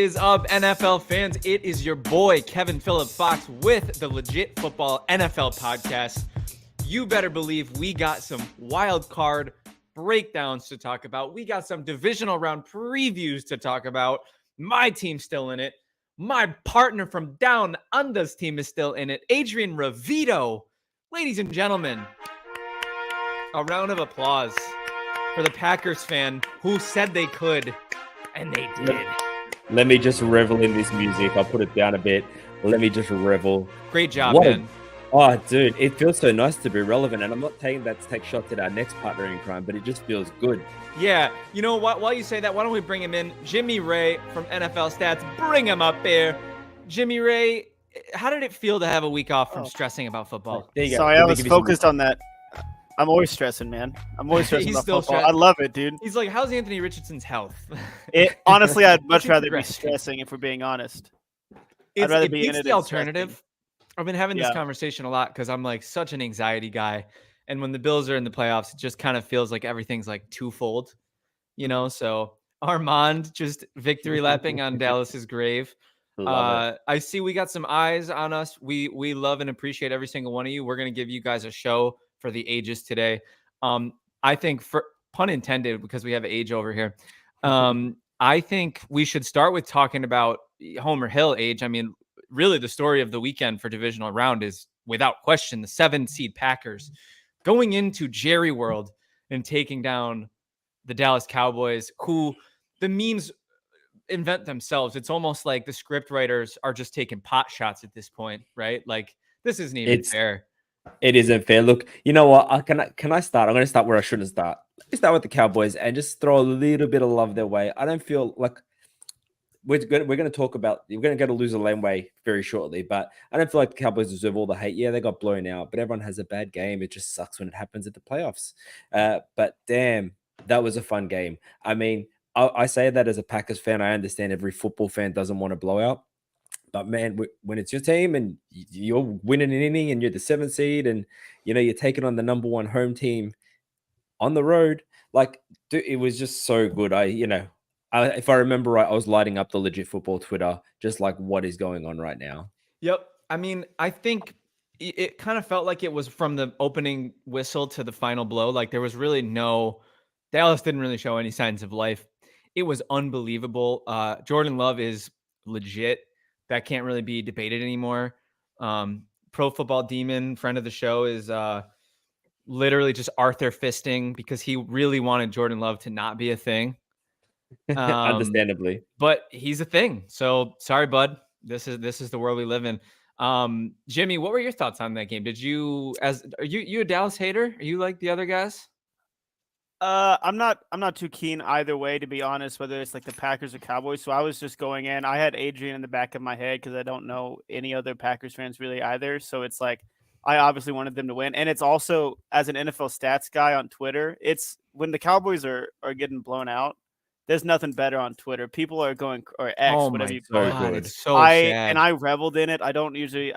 is up, NFL fans? It is your boy, Kevin Phillip Fox, with the Legit Football NFL podcast. You better believe we got some wild card breakdowns to talk about. We got some divisional round previews to talk about. My team's still in it. My partner from Down Under's team is still in it. Adrian Ravito. Ladies and gentlemen, a round of applause for the Packers fan who said they could, and they did. Let me just revel in this music. I'll put it down a bit. Let me just revel. Great job, man. Oh, dude, it feels so nice to be relevant. And I'm not saying that to take shots at our next partner in crime, but it just feels good. Yeah. You know what? While you say that, why don't we bring him in? Jimmy Ray from NFL Stats. Bring him up there. Jimmy Ray, how did it feel to have a week off from stressing about football? There you go. Sorry, I was focused on that. I'm always stressing, man. I'm always stressing about football. Stressed. I love it, dude. He's like, how's Anthony Richardson's health? Honestly, I'd much rather be stressing, if we're being honest. I'd rather be in it. It's the alternative. I've been having this conversation a lot because I'm like such an anxiety guy. And when the Bills are in the playoffs, it just kind of feels like everything's like twofold, you know? So Armand just victory lapping on Dallas's grave. I see we got some eyes on us. We love and appreciate every single one of you. We're going to give you guys a show for the ages today. I think, for pun intended, because we have age over here, I think we should start with talking about Homer Hill age. I mean, really the story of the weekend for Divisional Round is, without question, the 7-seed Packers going into Jerry World and taking down the Dallas Cowboys, who the memes invent themselves. It's almost like the script writers are just taking pot shots at this point, right? Like, this isn't even fair. It isn't fair. Look, you know what? Can I start? I'm going to start where I shouldn't start. Let's start with the Cowboys and just throw a little bit of love their way. I don't feel like we're going to talk about, we're going to go to loser lane way very shortly, but I don't feel like the Cowboys deserve all the hate. Yeah, they got blown out, but everyone has a bad game. It just sucks when it happens at the playoffs. But damn, that was a fun game. I mean, I say that as a Packers fan. I understand every football fan doesn't want a blowout. But man, when it's your team and you're winning an inning and you're the 7th seed and, you know, you're taking on the number 1 home team on the road, like, dude, it was just so good. If I remember right, I was lighting up the Legit Football Twitter, just like, what is going on right now? Yep. I mean, I think it kind of felt like it was from the opening whistle to the final blow. Like, there was really Dallas didn't really show any signs of life. It was unbelievable. Jordan Love is legit. That can't really be debated anymore. Pro Football Demon, friend of the show, is literally just Arthur fisting because he really wanted Jordan Love to not be a thing. Understandably. But he's a thing. So sorry, bud. This is the world we live in. Jimmy, what were your thoughts on that game? Are you a Dallas hater? Are you like the other guys? I'm not too keen either way, to be honest, whether it's like the Packers or Cowboys. So I was just going in. I had Adrian in the back of my head because I don't know any other Packers fans really either. So it's like, I obviously wanted them to win. And it's also, as an NFL stats guy on Twitter, it's when the Cowboys are getting blown out, there's nothing better on Twitter. People are going, or X, whatever you call it. It's so sad. And I reveled in it. I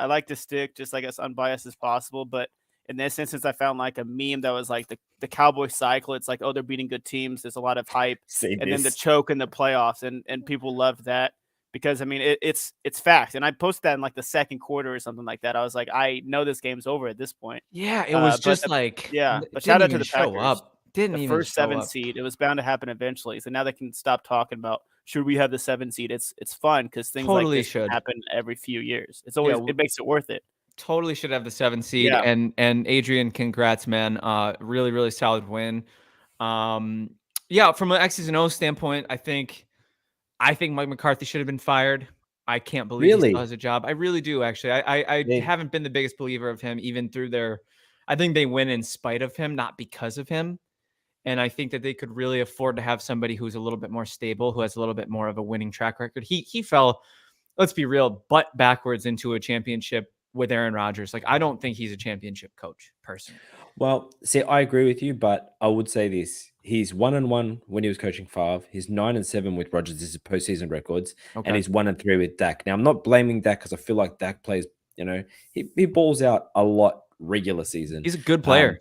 like to stick just like as unbiased as possible, but in this instance, I found like a meme that was like the Cowboy cycle. It's like, oh, they're beating good teams. There's a lot of hype. Then the choke in the playoffs. And people loved that because, I mean, it's fact. And I posted that in like the second quarter or something like that. I was like, I know this game's over at this point. Yeah, it was just like, but shout out to the Packers. Didn't the even first show 7 up. seed. It was bound to happen eventually. So now they can stop talking about, should we have the 7 seed? It's fun because things Totally like this should happen every few years. It's always, it makes it worth it. Totally should have the 7 seed. Yeah. And Adrian, congrats, man. Really, really solid win. From an X's and O's standpoint, I think Mike McCarthy should have been fired. I can't believe he still has a job. I really do, actually. I haven't been the biggest believer of him, even through I think they win in spite of him, not because of him. And I think that they could really afford to have somebody who's a little bit more stable, who has a little bit more of a winning track record. He fell, let's be real, butt backwards into a championship with Aaron Rodgers. Like, I don't think he's a championship coach, personally. Well, see, I agree with you, but I would say this. He's 1-1 when he was coaching Favre. He's 9-7 with Rodgers. This is postseason records. Okay. And he's 1-3 with Dak. Now, I'm not blaming Dak because I feel like Dak plays, he balls out a lot regular season. He's a good player.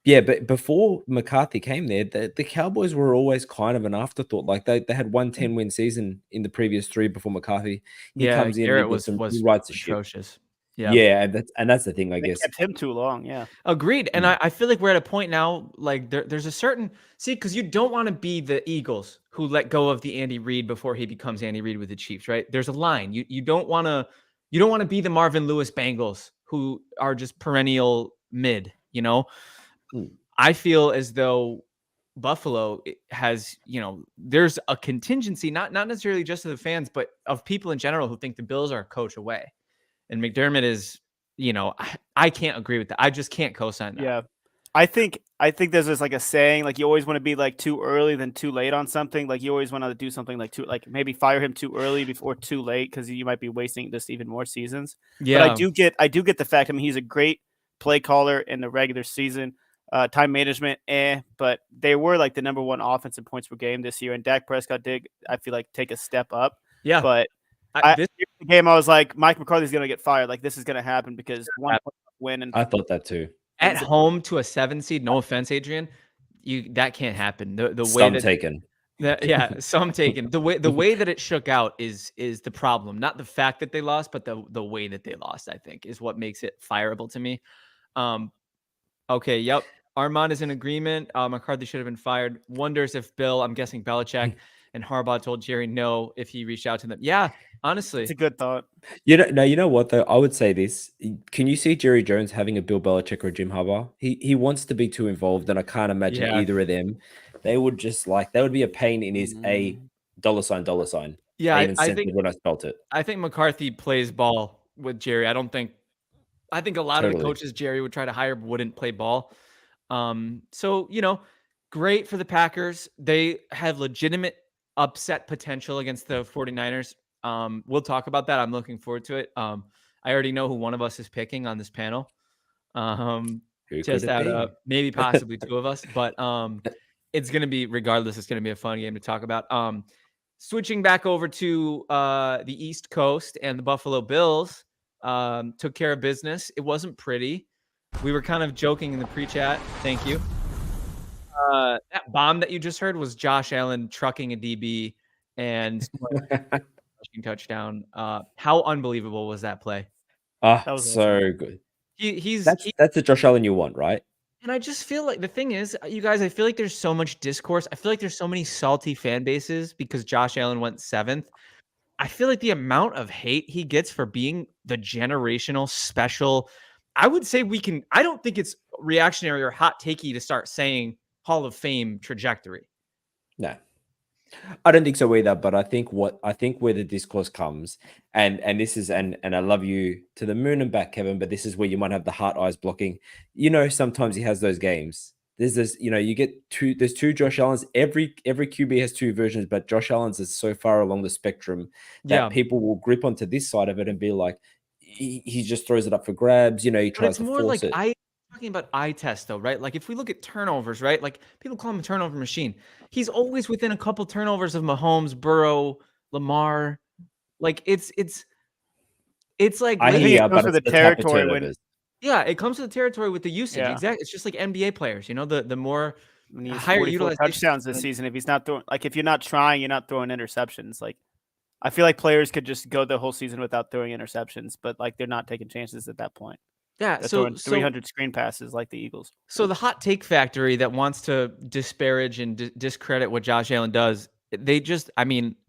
Yeah, but before McCarthy came there, the Cowboys were always kind of an afterthought. Like they had 10-win season in the previous 3 before McCarthy. He Yeah, comes in, Garrett he rights the ship. atrocious. Yeah. Yeah, and that's the thing, I They guess. kept him too long. Yeah. Agreed. And Mm. I feel like we're at a point now, like there's a certain because you don't want to be the Eagles who let go of the Andy Reid before he becomes Andy Reid with the Chiefs, right? There's a line. You don't want to be the Marvin Lewis Bengals who are just perennial mid, you know? Mm. I feel as though Buffalo has, there's a contingency, not necessarily just of the fans, but of people in general who think the Bills are a coach away. And McDermott is, I can't agree with that. I just can't co-sign that. Yeah. I think there's this like a saying, like you always want to be like too early than too late on something. Like you always want to do something like maybe fire him too early before too late because you might be wasting just even more seasons. Yeah. But I do get the fact. I mean, he's a great play caller in the regular season. Time management, but they were like the number 1 offense in points per game this year, and Dak Prescott did, I feel like, take a step up. Yeah. But This game, I was like, Mike McCarthy's going to get fired. Like this is going to happen because 1 win and I thought that too. At home to a 7 seed, no offense, Adrian, that can't happen. The way Some that taken. some taken. The way that it shook out is the problem. Not the fact that they lost, but the way that they lost, I think, is what makes it fireable to me. Okay, yep. Armand is in agreement. McCarthy should have been fired. Wonders if Bill, I'm guessing Belichick and Harbaugh told Jerry no if he reached out to them. Yeah, honestly. it's a good thought. You know what though? I would say this. Can you see Jerry Jones having a Bill Belichick or a Jim Harbaugh? He wants to be too involved, and I can't imagine either of them. They would just that would be a pain in his $$. Yeah, I even I sensed think it when I spelt it. I think McCarthy plays ball with Jerry. I think a lot of the coaches Jerry would try to hire wouldn't play ball. So, great for the Packers. They have legitimate upset potential against the 49ers. We'll talk about that. I'm looking forward to it. I already know who one of us is picking on this panel. Who Just could it out be? of maybe possibly 2 of us, but it's going to be, regardless, it's going to be a fun game to talk about. Switching back over to the East Coast, and the Buffalo Bills took care of business. It wasn't pretty. We were kind of joking in the pre-chat. Thank you. That bomb that you just heard was Josh Allen trucking a DB and touchdown. How unbelievable was that play? That was so good. That's the Josh Allen you want, right? And I just feel like the thing is, you guys, I feel like there's so much discourse. I feel like there's so many salty fan bases because Josh Allen went 7th. I feel like the amount of hate he gets for being the generational special, I would say I don't think it's reactionary or hot takey to start saying Hall of Fame trajectory. No, I don't think so either. But I think where the discourse comes, and this is, and I love you to the moon and back, Kevin, but this is where you might have the heart eyes blocking. Sometimes he has those games. There's this, you get there's 2 Josh Allens. Every QB has 2 versions, but Josh Allen's is so far along the spectrum that people will grip onto this side of it and be like, he just throws it up for grabs. He tries to force it. I'm talking about eye test though, right? Like if we look at turnovers, right? Like people call him a turnover machine. He's always within a couple turnovers of Mahomes, Burrow, Lamar. Like it's like I hear, but it's the territory when. Yeah, it comes to the territory with the usage. Yeah. Exactly. It's just like NBA players, the more higher utilization touchdowns this season. If he's not throwing, like if you're not trying, you're not throwing interceptions. Like I feel like players could just go the whole season without throwing interceptions, but like they're not taking chances at that point. Yeah, they're throwing 300 screen passes like the Eagles. So the hot take factory that wants to disparage and discredit what Josh Allen does, they just,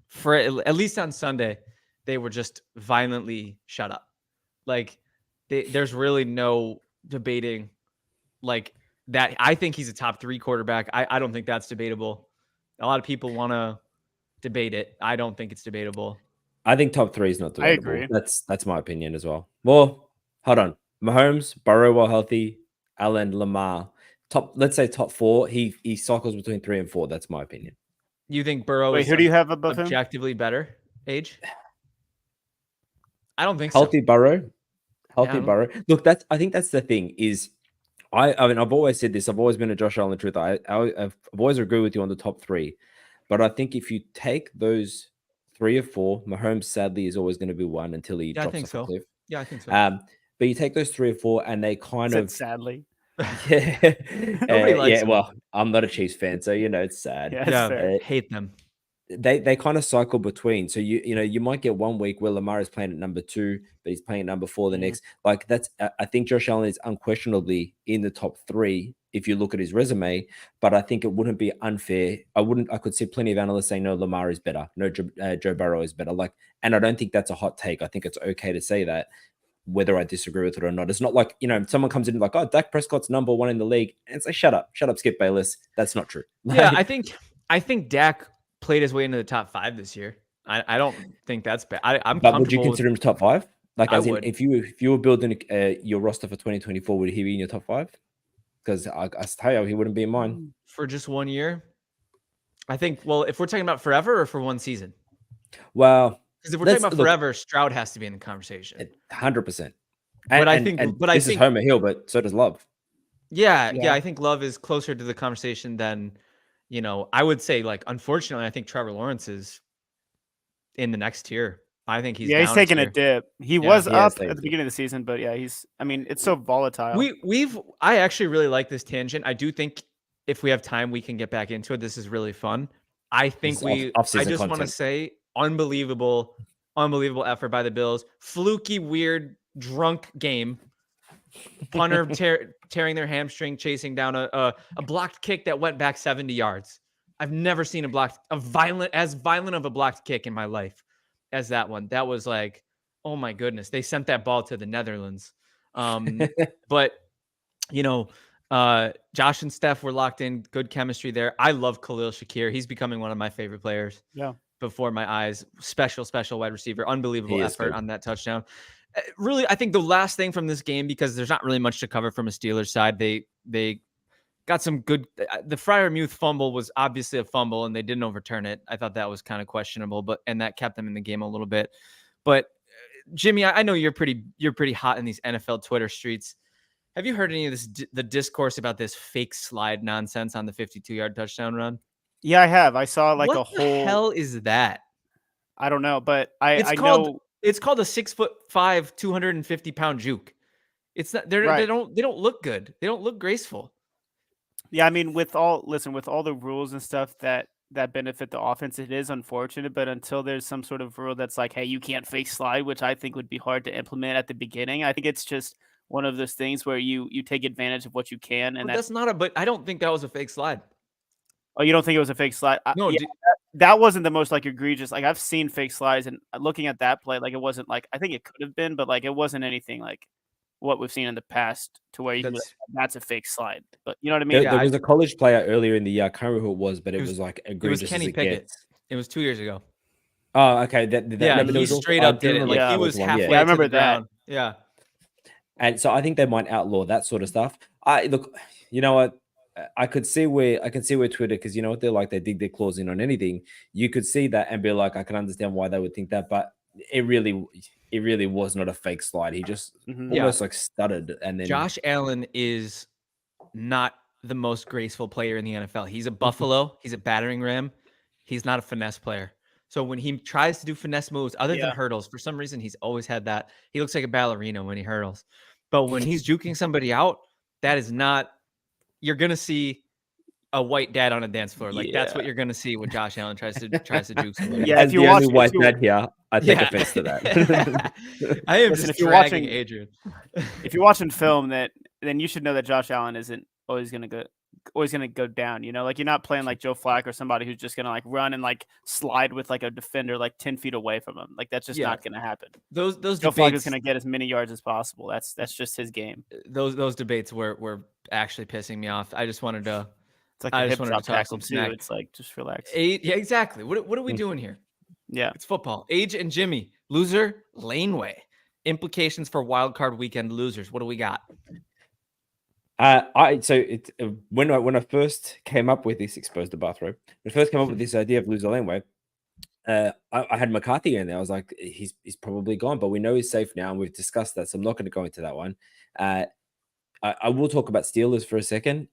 for at least on Sunday, they were just violently shut up. Like there's really no debating like that. I think he's a top 3 quarterback. I don't think that's debatable. A lot of people want to debate it. I don't think it's debatable. I think top 3 is not debatable. I agree. That's my opinion as well. Well, hold on. Mahomes, Burrow while healthy, Allen, Lamar. Let's say top 4. He cycles between 3 and 4. That's my opinion. You think Burrow is who do you have above objectively him? Better age? I don't think healthy so. Burrow. Burrow. Look, I think that's the thing is I've always said this. I've always been a Josh Allen truth. I've always agreed with you on the top 3. But I think if you take those 3 or 4, Mahomes sadly is always going to be 1 until he drops off a cliff. Yeah, I think so. But you take those 3 or 4 and they kind of sadly. Yeah. Nobody likes him. Well, I'm not a Chiefs fan, so it's sad. Yeah, that's fair. Hate them. They kind of cycle between. So you might get 1 week where Lamar is playing at number 2, but he's playing at number 4 the next. Like that's I think Josh Allen is unquestionably in the top 3 if you look at his resume. But I think it wouldn't be unfair. I could see plenty of analysts saying no, Lamar is better, no, Joe Burrow is better. And I don't think that's a hot take. I think it's okay to say that, whether I disagree with it or not. It's not like, someone comes in like, oh, Dak Prescott's number 1 in the league, and say, shut up, Skip Bayless. That's not true. Yeah, I think Dak played his way into the top 5 this year. I don't think that's bad. I'm But would you comfortable consider him top 5? Like, I as in, would. if you were building your roster for 2024, would he be in your top 5? Because I tell you, he wouldn't be in mine. For just 1 year? I think, well, if we're talking about forever or for 1 season? Well, because if we're talking about forever, Stroud has to be in the conversation. 100%. But I think this is Homer Hill, but so does Love. Yeah, I think Love is closer to the conversation than, I would say, like, unfortunately, I think Trevor Lawrence is in the next tier. I think he's he's taking a dip. He was up at the beginning of the season, but it's so volatile. I actually really like this tangent. I do think if we have time, we can get back into it. This is really fun. I think I just want to say unbelievable effort by the Bills. Fluky, weird, drunk game. Punter tearing their hamstring, chasing down a blocked kick that went back 70 yards. I've never seen as violent of a blocked kick in my life as that one. That was like, oh my goodness. They sent that ball to the Netherlands. But Josh and Steph were locked in, good chemistry there. I love Khalil Shakir. He's becoming one of my favorite players. Yeah. Before my eyes. Special wide receiver. Unbelievable effort on that touchdown. Really, I think the last thing from this game, because there's not really much to cover from a Steelers side, they got some good. The Freiermuth fumble was obviously a fumble, and they didn't overturn it. I thought that was kind of questionable, and that kept them in the game a little bit. But Jimmy, I know you're pretty hot in these NFL Twitter streets. Have you heard any of the discourse about this fake slide nonsense on the 52-yard touchdown run? Yeah, I have. I saw what the hell is that? I don't know, but I know. It's called a 6'5", 250-pound juke. It's not. They don't look good. They don't look graceful. Yeah, I mean, with all the rules and stuff that benefit the offense, it is unfortunate. But until there's some sort of rule that's like, hey, you can't fake slide, which I think would be hard to implement at the beginning. I think it's just one of those things where you take advantage of what you can, and that's not But I don't think that was a fake slide. Oh, you don't think it was a fake slide? No, that wasn't the most egregious. Like, I've seen fake slides, and looking at that play, it wasn't I think it could have been, but it wasn't anything like what we've seen in the past to where you can that's a fake slide. But you know what I mean? There was a college player earlier in the year. I can't remember who it was, but it was like egregious. It was Kenny Pickett. It was 2 years ago. Oh, okay. He straight up did it. He was halfway. I remember that. Yeah. And so I think they might outlaw that sort of stuff. Look, you know what? I could see where Twitter, because you know what they're like, they dig their claws in on anything. You could see that and be like, I can understand why they would think that, but it really was not a fake slide. He just almost stuttered. And then Josh Allen is not the most graceful player in the NFL. He's a Buffalo. He's a battering ram. He's not a finesse player. So when he tries to do finesse moves other than hurdles, for some reason he's always had that. He looks like a ballerina when he hurdles. But when he's juking somebody out, that is not. You're gonna see a white dad on a dance floor. That's what you're gonna see when Josh Allen tries to juke somebody. Yeah, as the only white dad here, I take offense to that. I am just dragging Adrian. If you're watching film, then you should know that Josh Allen isn't always gonna go down. You're not playing like Joe Flacco or somebody who's just gonna run and slide with a defender 10 feet away from him. That's just not gonna happen. Those Joe Flacco's gonna get as many yards as possible. That's just his game. Those debates were actually pissing me off. I just wanted to. It's like I just wanted to talk some smack. It's just relax. Yeah, exactly. What are we doing here? Yeah, it's football. Age and Jimmy, loser laneway. Implications for wildcard weekend losers. What do we got? When I first came up with this, exposed the bathrobe. When I first came up with this idea of loser laneway, I had McCarthy in there. I was like, he's probably gone, but we know he's safe now, and we've discussed that, so I'm not going to go into that one. I will talk about Steelers for a second.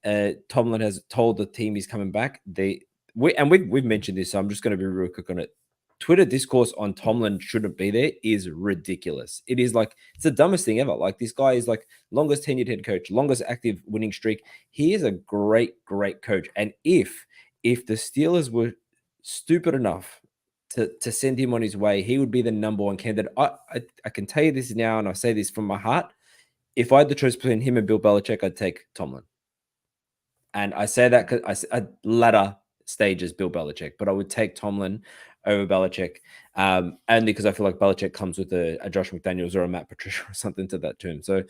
Tomlin has told the team he's coming back. We've mentioned this, so I'm just going to be real quick on it. Twitter discourse on Tomlin shouldn't be there is ridiculous. It is like, it's the dumbest thing ever. Like, this guy is like longest tenured head coach, longest active winning streak. He is a great coach. And if the Steelers were stupid enough to send him on his way, he would be the number one candidate. I can tell you this now, and I say this from my heart. If I had the choice between him and Bill Belichick, I'd take Tomlin. And I say that because I latter stages Bill Belichick, but I would take Tomlin over Belichick, only because I feel like Belichick comes with a Josh McDaniels or a Matt Patricia or something to that tune. So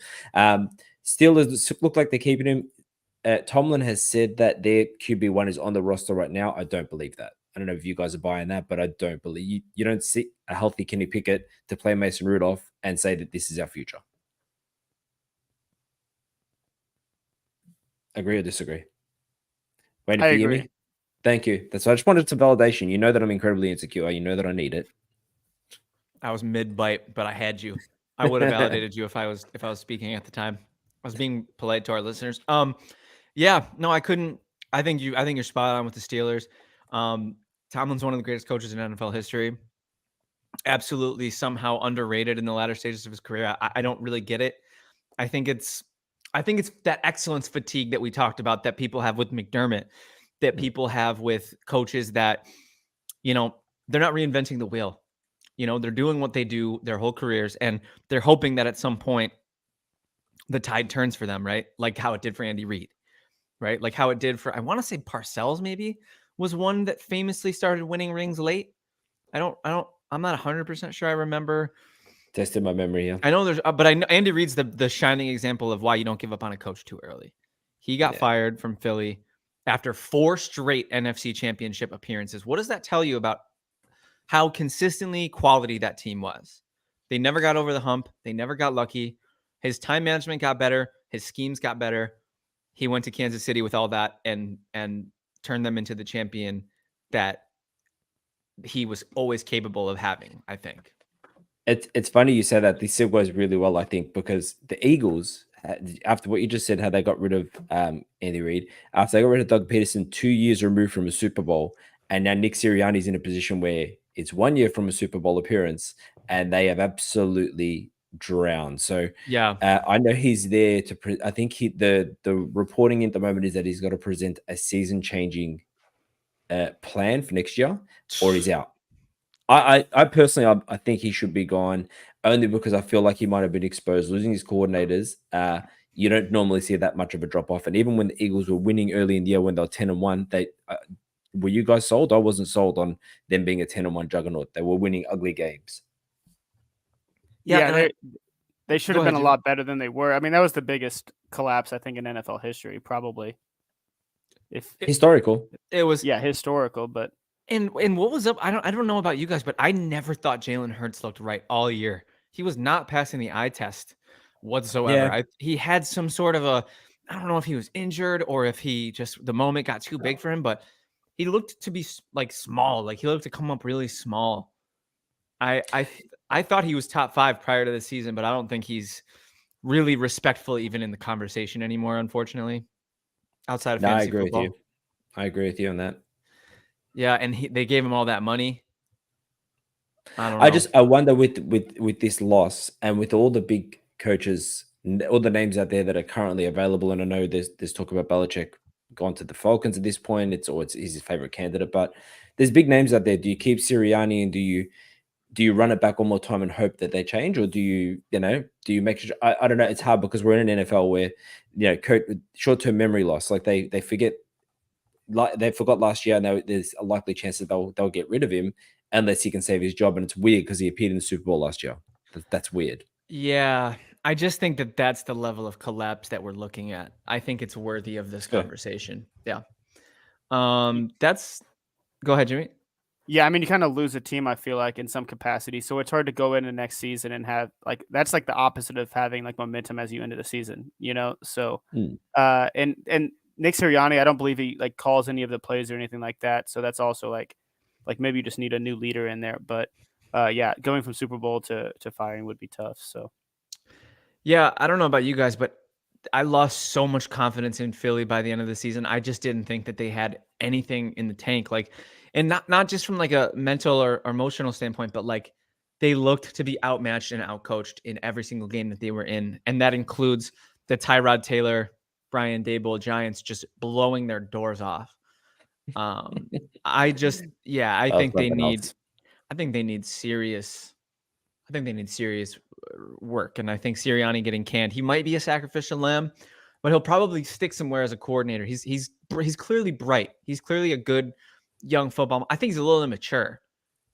Steelers look like they're keeping him. Tomlin has said that their QB1 is on the roster right now. I don't believe that. I don't know if you guys are buying that, but I don't believe you don't see a healthy Kenny Pickett to play Mason Rudolph and say that this is our future. Agree or disagree? Waiting for you, me? Thank you. That's why I just wanted some validation. You know that I'm incredibly insecure. You know that I need it. I was mid-bite, but I had you. I would have validated you if I was speaking at the time. I was being polite to our listeners. Yeah, no, I couldn't. I think you're spot on with the Steelers. Tomlin's one of the greatest coaches in NFL history. Absolutely, somehow underrated in the latter stages of his career. I don't really get it. I think it's that excellence fatigue that we talked about that people have with McDermott, that people have with coaches that, they're not reinventing the wheel. They're doing what they do their whole careers, and they're hoping that at some point the tide turns for them, right? Like how it did for Andy Reid, right? Like how it did for, I want to say Parcells maybe was one that famously started winning rings late. I'm not 100% sure I remember. Tested my memory, yeah. I know there's, but I know Andy Reid's the shining example of why you don't give up on a coach too early. He got fired from Philly after 4 straight NFC championship appearances. What does that tell you about how consistently quality that team was? They never got over the hump. They never got lucky. His time management got better. His schemes got better. He went to Kansas City with all that and turned them into the champion that he was always capable of having, I think. It's funny you say that. This segues really well, I think, because the Eagles, after what you just said, how they got rid of Andy Reid, after they got rid of Doug Peterson, 2 years removed from a Super Bowl, and now Nick Sirianni's in a position where it's 1 year from a Super Bowl appearance, and they have absolutely drowned. So yeah, I know he's there to. I think the reporting at the moment is that he's got to present a season-changing plan for next year, or he's out. I personally, I think he should be gone, only because I feel like he might have been exposed. Losing his coordinators, you don't normally see that much of a drop off. And even when the Eagles were winning early in the year, when they were 10-1, they were you guys sold? I wasn't sold on them being a 10-1 juggernaut. They were winning ugly games. Yeah, they should have been a lot better than they were. I mean, that was the biggest collapse, I think, in NFL history, probably. Historical. It was historical, but and what was up? I don't know about you guys, but I never thought Jalen Hurts looked right all year. He was not passing the eye test whatsoever. Yeah. He had some sort of I don't know if he was injured or if he just the moment got too big for him, but he looked to be like small. Like he looked to come up really small. I thought he was top 5 prior to the season, but I don't think he's really respectful even in the conversation anymore, unfortunately. Outside of fantasy football. I agree with you on that. Yeah, and they gave him all that money. I don't know. I wonder with this loss and with all the big coaches, all the names out there that are currently available, and I know there's talk about Belichick gone to the Falcons at this point. It's his favorite candidate, but there's big names out there. Do you keep Sirianni and do you run it back one more time and hope that they change, or do you make sure? I don't know. It's hard because we're in an NFL where short-term memory loss. Like they forget. Like they forgot last year, and there's a likely chance that they'll get rid of him unless he can save his job. And it's weird because he appeared in the Super Bowl last year. That's weird. Yeah, I just think that's the level of collapse that we're looking at. I think it's worthy of this conversation. Yeah. Go ahead, Jimmy. Yeah, I mean, you kind of lose a team, I feel like, in some capacity. So it's hard to go into next season and have that's like the opposite of having like momentum as you end the season, So, and Nick Sirianni, I don't believe he like calls any of the plays or anything like that. So that's also like maybe you just need a new leader in there. But going from Super Bowl to firing would be tough. So yeah, I don't know about you guys, but I lost so much confidence in Philly by the end of the season. I just didn't think that they had anything in the tank. Like and not just from like a mental or emotional standpoint, but like they looked to be outmatched and outcoached in every single game that they were in, and that includes the Tyrod Taylor, Brian Daboll Giants just blowing their doors off. I think they need. I think they need serious. I think they need serious work, and I think Sirianni getting canned. He might be a sacrificial lamb, but he'll probably stick somewhere as a coordinator. He's clearly bright. He's clearly a good young football. I think he's a little immature.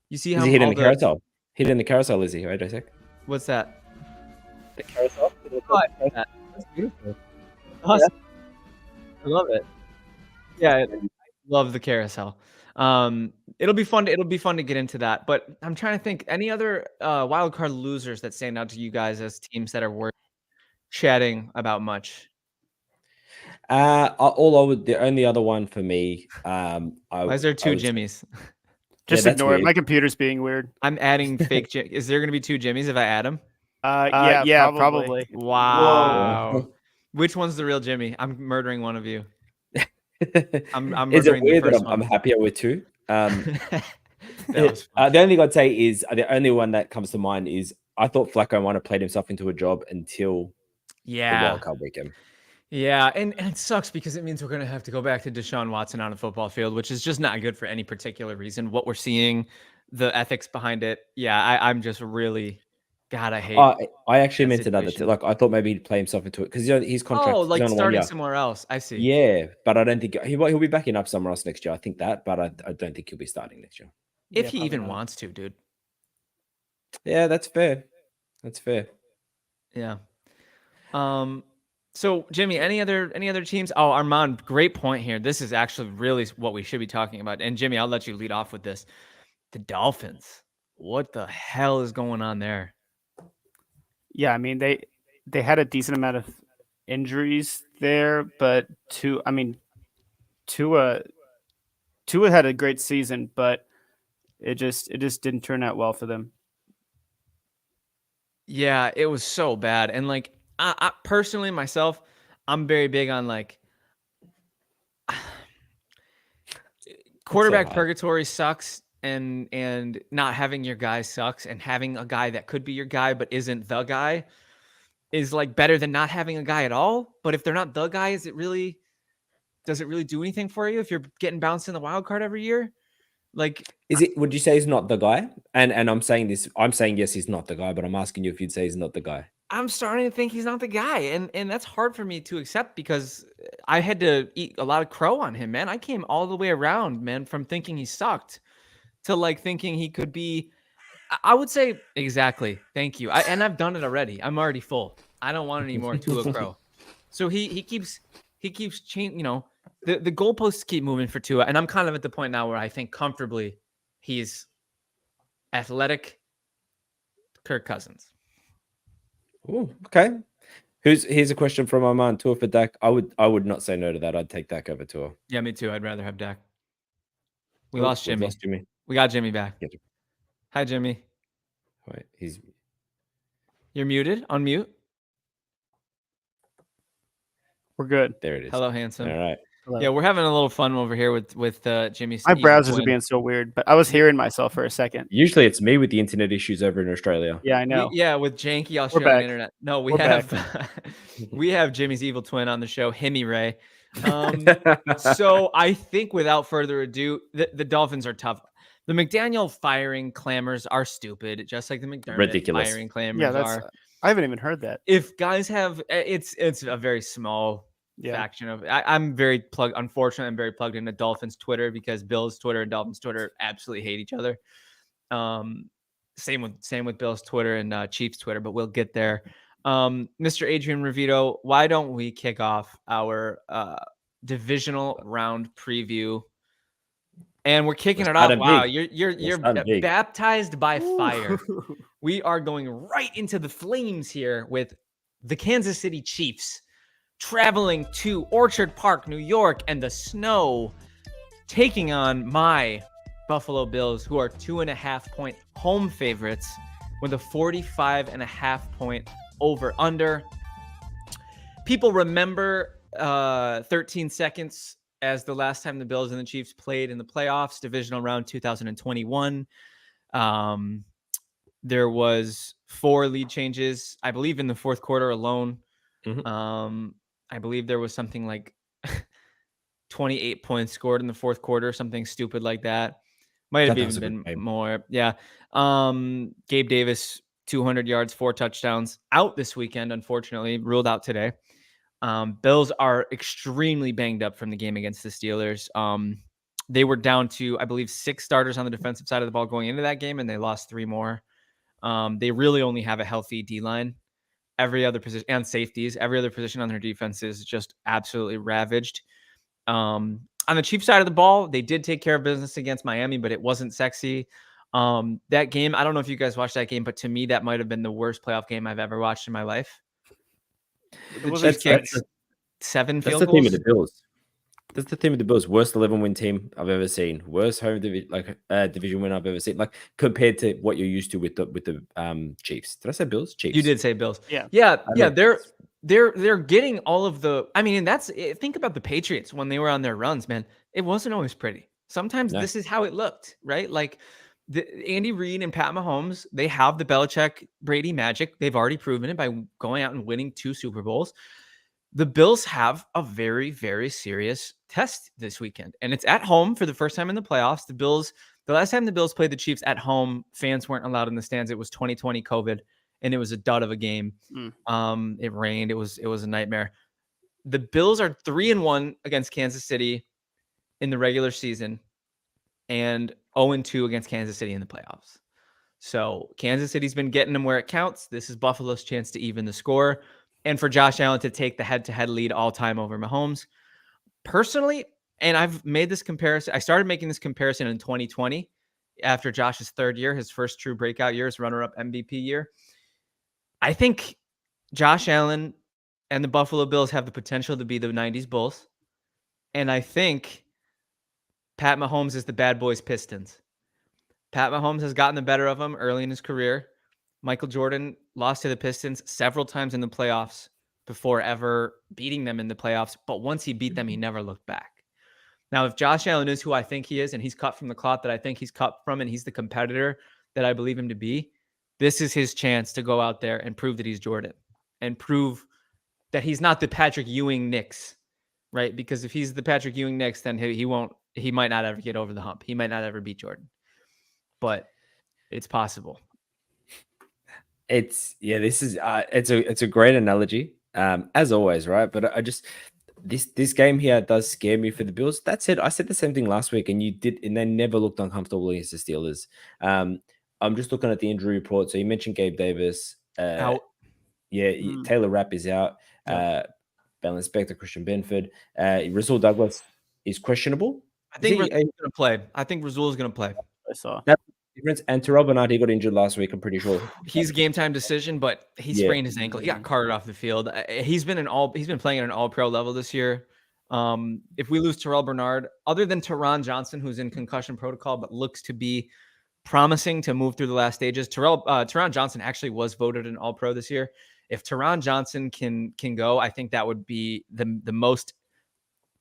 You see how he hitting the carousel? Hitting the carousel, is he? Wait a sec. What's that? The carousel. That's beautiful. Awesome. I love it. Yeah, I love the carousel. It'll be fun. It'll be fun to get into that. But I'm trying to think any other wild card losers that stand out to you guys as teams that are worth chatting about much. The only other one for me. Why is there two Jimmies? Just ignore it. My computer's being weird. I'm adding fake Jim. Is there going to be two Jimmies if I add them? Yeah, probably. Wow. Whoa. Which one's the real Jimmy? I'm murdering one of you. I'm Is it murdering the weird that first I'm one. happier with two? The only thing I'd say is the only one that comes to mind is I thought Flacco might have played himself into a job until the wildcard weekend. Yeah, and it sucks because it means we're going to have to go back to Deshaun Watson on a football field, which is just not good for any particular reason. What we're seeing, the ethics behind it. Yeah, I'm just really, God, I hate. I actually meant another. Like I thought maybe he'd play himself into it because his contract. Oh, like starting somewhere else. I see. Yeah, but I don't think he'll be backing up somewhere else next year. I think that, but I don't think he'll be starting next year. If he even wants to, dude. Yeah, that's fair. That's fair. Yeah. So Jimmy, any other teams? Oh, Armand, great point here. This is actually really what we should be talking about. And Jimmy, I'll let you lead off with this. The Dolphins. What the hell is going on there? Yeah, I mean they had a decent amount of injuries there, but Tua had a great season, but it just didn't turn out well for them. Yeah, it was so bad. And like I personally myself, I'm very big on like quarterback purgatory sucks and not having your guy sucks, and having a guy that could be your guy but isn't the guy is like better than not having a guy at all. But if they're not the guy, does it really do anything for you if you're getting bounced in the wild card every year? Like, would you say he's not the guy? And I'm saying this, I'm saying yes, he's not the guy, but I'm asking you if you'd say he's not the guy. I'm starting to think he's not the guy. And that's hard for me to accept because I had to eat a lot of crow on him, man. I came all the way around, man, from thinking he sucked to like thinking he could be. I would say exactly. Thank you. And I've done it already. I'm already full. I don't want any more Tua Crow. So he keeps changing, you know, the goalposts keep moving for Tua. And I'm kind of at the point now where I think comfortably he's athletic Kirk Cousins. Oh, okay. Here's a question from Armand. Tua for Dak. I would not say no to that. I'd take Dak over Tua. Yeah, me too. I'd rather have Dak. We lost Jimmy. Lost Jimmy. We got Jimmy back. Yeah. Hi, Jimmy. Wait, You're muted. Unmute. We're good. There it is. Hello, handsome. All right. Hello. Yeah, we're having a little fun over here with Jimmy. My browsers are being so weird, but I was hearing myself for a second. Usually it's me with the internet issues over in Australia. Yeah, I know. With janky Australian internet. No, we have Jimmy's evil twin on the show, Himmy Ray. So I think without further ado, the Dolphins are tough. The McDaniel firing clamors are stupid, just like the McDermott firing clamors are. I haven't even heard that. If guys have, it's a very small faction of. I'm very plugged. Unfortunately, I'm very plugged into Dolphins Twitter because Bills Twitter and Dolphins Twitter absolutely hate each other. Same with Bills Twitter and Chiefs Twitter, but we'll get there. Mr. Adrian Revito, why don't we kick off our divisional round preview? And we're kicking it off. Wow, you're baptized by fire. We are going right into the flames here with the Kansas City Chiefs traveling to Orchard Park, New York, and the snow, taking on my Buffalo Bills, who are 2.5-point home favorites with a 45.5-point over/under. People remember 13 seconds as the last time the Bills and the Chiefs played in the playoffs, Divisional Round 2021. There was 4 lead changes, I believe, in the fourth quarter alone. I believe there was something like 28 points scored in the fourth quarter, something stupid like that. Might have even been more. Yeah. Gabe Davis, 200 yards, 4 touchdowns, out this weekend, unfortunately, ruled out today. Bills are extremely banged up from the game against the Steelers. They were down to, I believe, 6 starters on the defensive side of the ball going into that game, and they lost 3 more. They really only have a healthy D-line. Every other position, and safeties, every other position on their defense is just absolutely ravaged. On the Chiefs side of the ball, they did take care of business against Miami, but it wasn't sexy. That game, I don't know if you guys watched that game, but to me, that might have been the worst playoff game I've ever watched in my life. The Chiefs kicked 7 field goals. That's the theme of the Bills. That's the theme of the Bills. Worst 11-win team I've ever seen. Worst home division win I've ever seen. Like compared to what you're used to with the Chiefs. Did I say Bills? Chiefs. You did say Bills. Yeah. They're getting all of the. I mean, and think about the Patriots when they were on their runs, man. It wasn't always pretty. Sometimes this is how it looked, right? Like Andy Reid and Pat Mahomes, they have the Belichick Brady magic. They've already proven it by going out and winning 2 Super Bowls. The Bills have a very, very serious test this weekend, and it's at home for the first time in the playoffs. The last time the Bills played the Chiefs at home, fans weren't allowed in the stands. It was 2020 COVID, and it was a dud of a game. It rained. It was a nightmare. The Bills are 3-1 against Kansas City in the regular season, and 0-2 against Kansas City in the playoffs. So Kansas City's been getting them where it counts. This is Buffalo's chance to even the score, and for Josh Allen to take the head-to-head lead all time over Mahomes. Personally, and I've made this comparison. I started making this comparison in 2020 after Josh's 3rd year, his first true breakout year, his runner-up MVP year. I think Josh Allen and the Buffalo Bills have the potential to be the 90s Bulls. And I think Pat Mahomes is the bad boys Pistons. Pat Mahomes has gotten the better of him early in his career. Michael Jordan lost to the Pistons several times in the playoffs before ever beating them in the playoffs. But once he beat them, he never looked back. Now, if Josh Allen is who I think he is, and he's cut from the cloth that I think he's cut from, and he's the competitor that I believe him to be, this is his chance to go out there and prove that he's Jordan and prove that he's not the Patrick Ewing Knicks, right? Because if he's the Patrick Ewing Knicks, then he might not ever get over the hump. He might not ever beat Jordan, but it's possible. It's a great analogy, as always, right? But I just this game here does scare me for the Bills. That said, I said the same thing last week, and they never looked uncomfortable against the Steelers. I'm just looking at the injury report. So you mentioned Gabe Davis out. Yeah, Taylor Rapp is out. Bell Inspector, Christian Benford, Rasul Douglas is questionable. I think Rasul's going to play. I think Rasul's going to play. I saw. That's the difference. And Terrell Bernard, he got injured last week. I'm pretty sure he's a game time decision, but he sprained his ankle. He got carted off the field. He's been playing at an all-pro level this year. If we lose Terrell Bernard, other than Teron Johnson, who's in concussion protocol but looks to be promising to move through the last stages, Teron Johnson actually was voted an all-pro this year. If Teron Johnson can go, I think that would be the most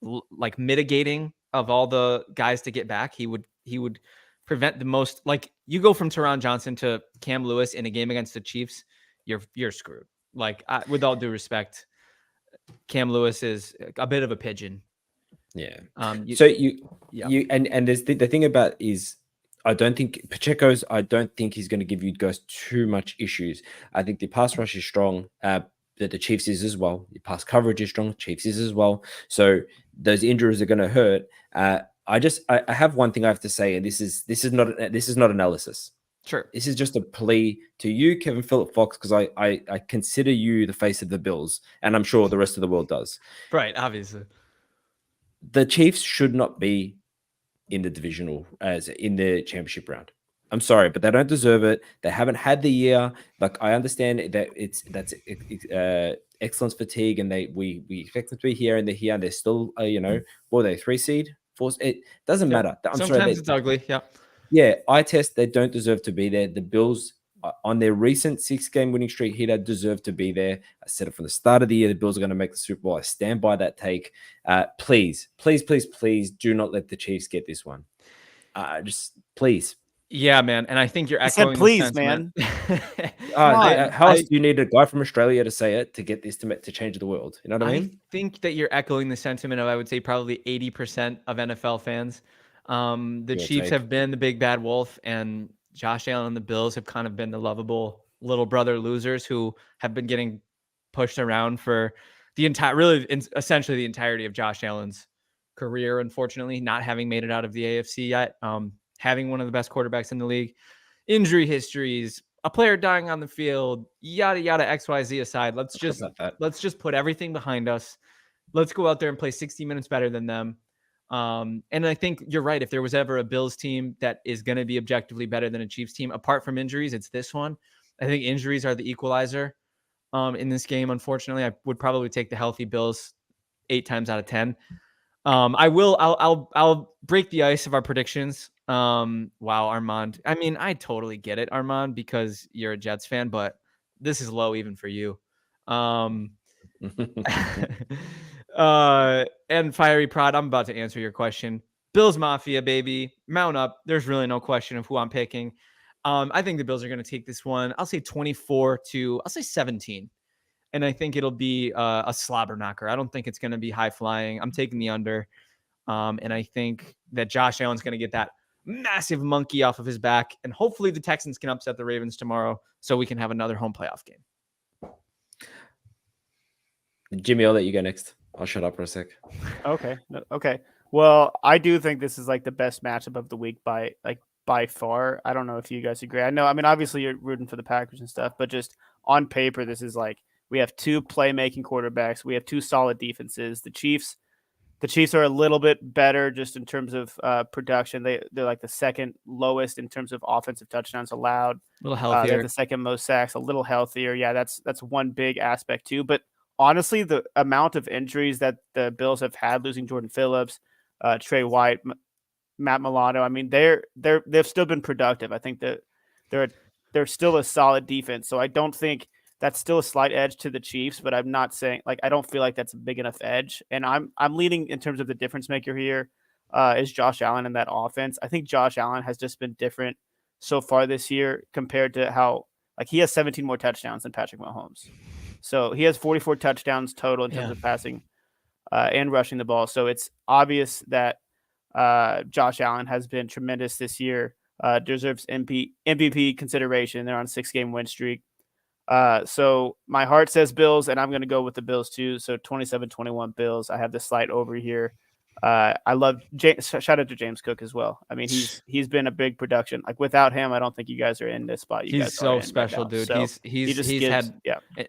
like mitigating of all the guys to get back. He would prevent the most. Like, you go from Teron Johnson to Cam Lewis in a game against the Chiefs, you're screwed. Like, with all due respect, Cam Lewis is a bit of a pigeon. Yeah. And there's the thing about is, I don't think he's going to give you guys too much issues. I think the pass rush is strong. That the Chiefs is as well. The pass coverage is strong. Chiefs is as well. So those injuries are going to hurt. I have one thing I have to say, and this is not analysis. Sure. This is just a plea to you, Kevin Phillip Fox, because I consider you the face of the Bills, and I'm sure the rest of the world does. Right, obviously. The Chiefs should not be in the championship round. I'm sorry, but they don't deserve it. They haven't had the year. Like, I understand that that's excellence fatigue, and we expect them to be here, and they're here, and they're still what are they, 3 seed, 4? It doesn't matter. Sometimes it's ugly. Yeah. Yeah, eye test. They don't deserve to be there. The Bills on their recent 6-game winning streak, he'd have deserved to be there. I said it from the start of the year, the Bills are going to make the Super Bowl. I stand by that take. Please do not let the Chiefs get this one. Just please. Yeah, man. And I think you're echoing please, the sentiment. man. How else do you need a guy from Australia to say it to get this to change the world? You know what I mean? I think that you're echoing the sentiment of, I would say, probably 80% of NFL fans. The Chiefs have been the big bad wolf, and Josh Allen and the Bills have kind of been the lovable little brother losers who have been getting pushed around for the essentially the entirety of Josh Allen's career, unfortunately, not having made it out of the AFC yet. Having one of the best quarterbacks in the league, injury histories, a player dying on the field, yada yada, XYZ aside. Let's just put everything behind us. Let's go out there and play 60 minutes better than them. And I think you're right. If there was ever a Bills team that is going to be objectively better than a Chiefs team, apart from injuries, it's this one. I think injuries are the equalizer in this game. Unfortunately, I would probably take the healthy Bills 8 times out of 10. I'll break the ice of our predictions. Wow, Armand. I mean, I totally get it, Armand, because you're a Jets fan, but this is low even for you. And Fiery Prod, I'm about to answer your question. Bills Mafia, baby. Mount up. There's really no question of who I'm picking. I think the Bills are going to take this one. I'll say 17. And I think it'll be a slobber knocker. I don't think it's going to be high flying. I'm taking the under. And I think that Josh Allen's going to get that massive monkey off of his back. And hopefully the Texans can upset the Ravens tomorrow so we can have another home playoff game. Jimmy, I'll let you go next. I'll shut up for a sec. Okay. Well, I do think this is like the best matchup of the week by far. I don't know if you guys agree. I mean, obviously you're rooting for the Packers and stuff, but just on paper, this is like, we have 2 playmaking quarterbacks. We have 2 solid defenses. The Chiefs are a little bit better just in terms of production. They're like the second lowest in terms of offensive touchdowns allowed. A little healthier. They're the second most sacks, a little healthier. Yeah, that's one big aspect too. But honestly, the amount of injuries that the Bills have had, losing Jordan Phillips, Trey White, Matt Milano, I mean, they've still been productive. I think that they're still a solid defense. So I don't think that's still a slight edge to the Chiefs, but I'm not saying, like, I don't feel like that's a big enough edge. And I'm leaning in terms of the difference maker here is Josh Allen in that offense. I think Josh Allen has just been different so far this year compared to how, like, he has 17 more touchdowns than Patrick Mahomes. So he has 44 touchdowns total in terms of passing and rushing the ball. So it's obvious that Josh Allen has been tremendous this year, deserves MVP consideration. They're on a 6-game win streak. So my heart says Bills, and I'm going to go with the Bills too. So 27-21 Bills. I have the slight over here. I love shout out to James Cook as well. I mean, he's been a big production. Like, without him, I don't think you guys are in this spot. He's so special, dude. So he's had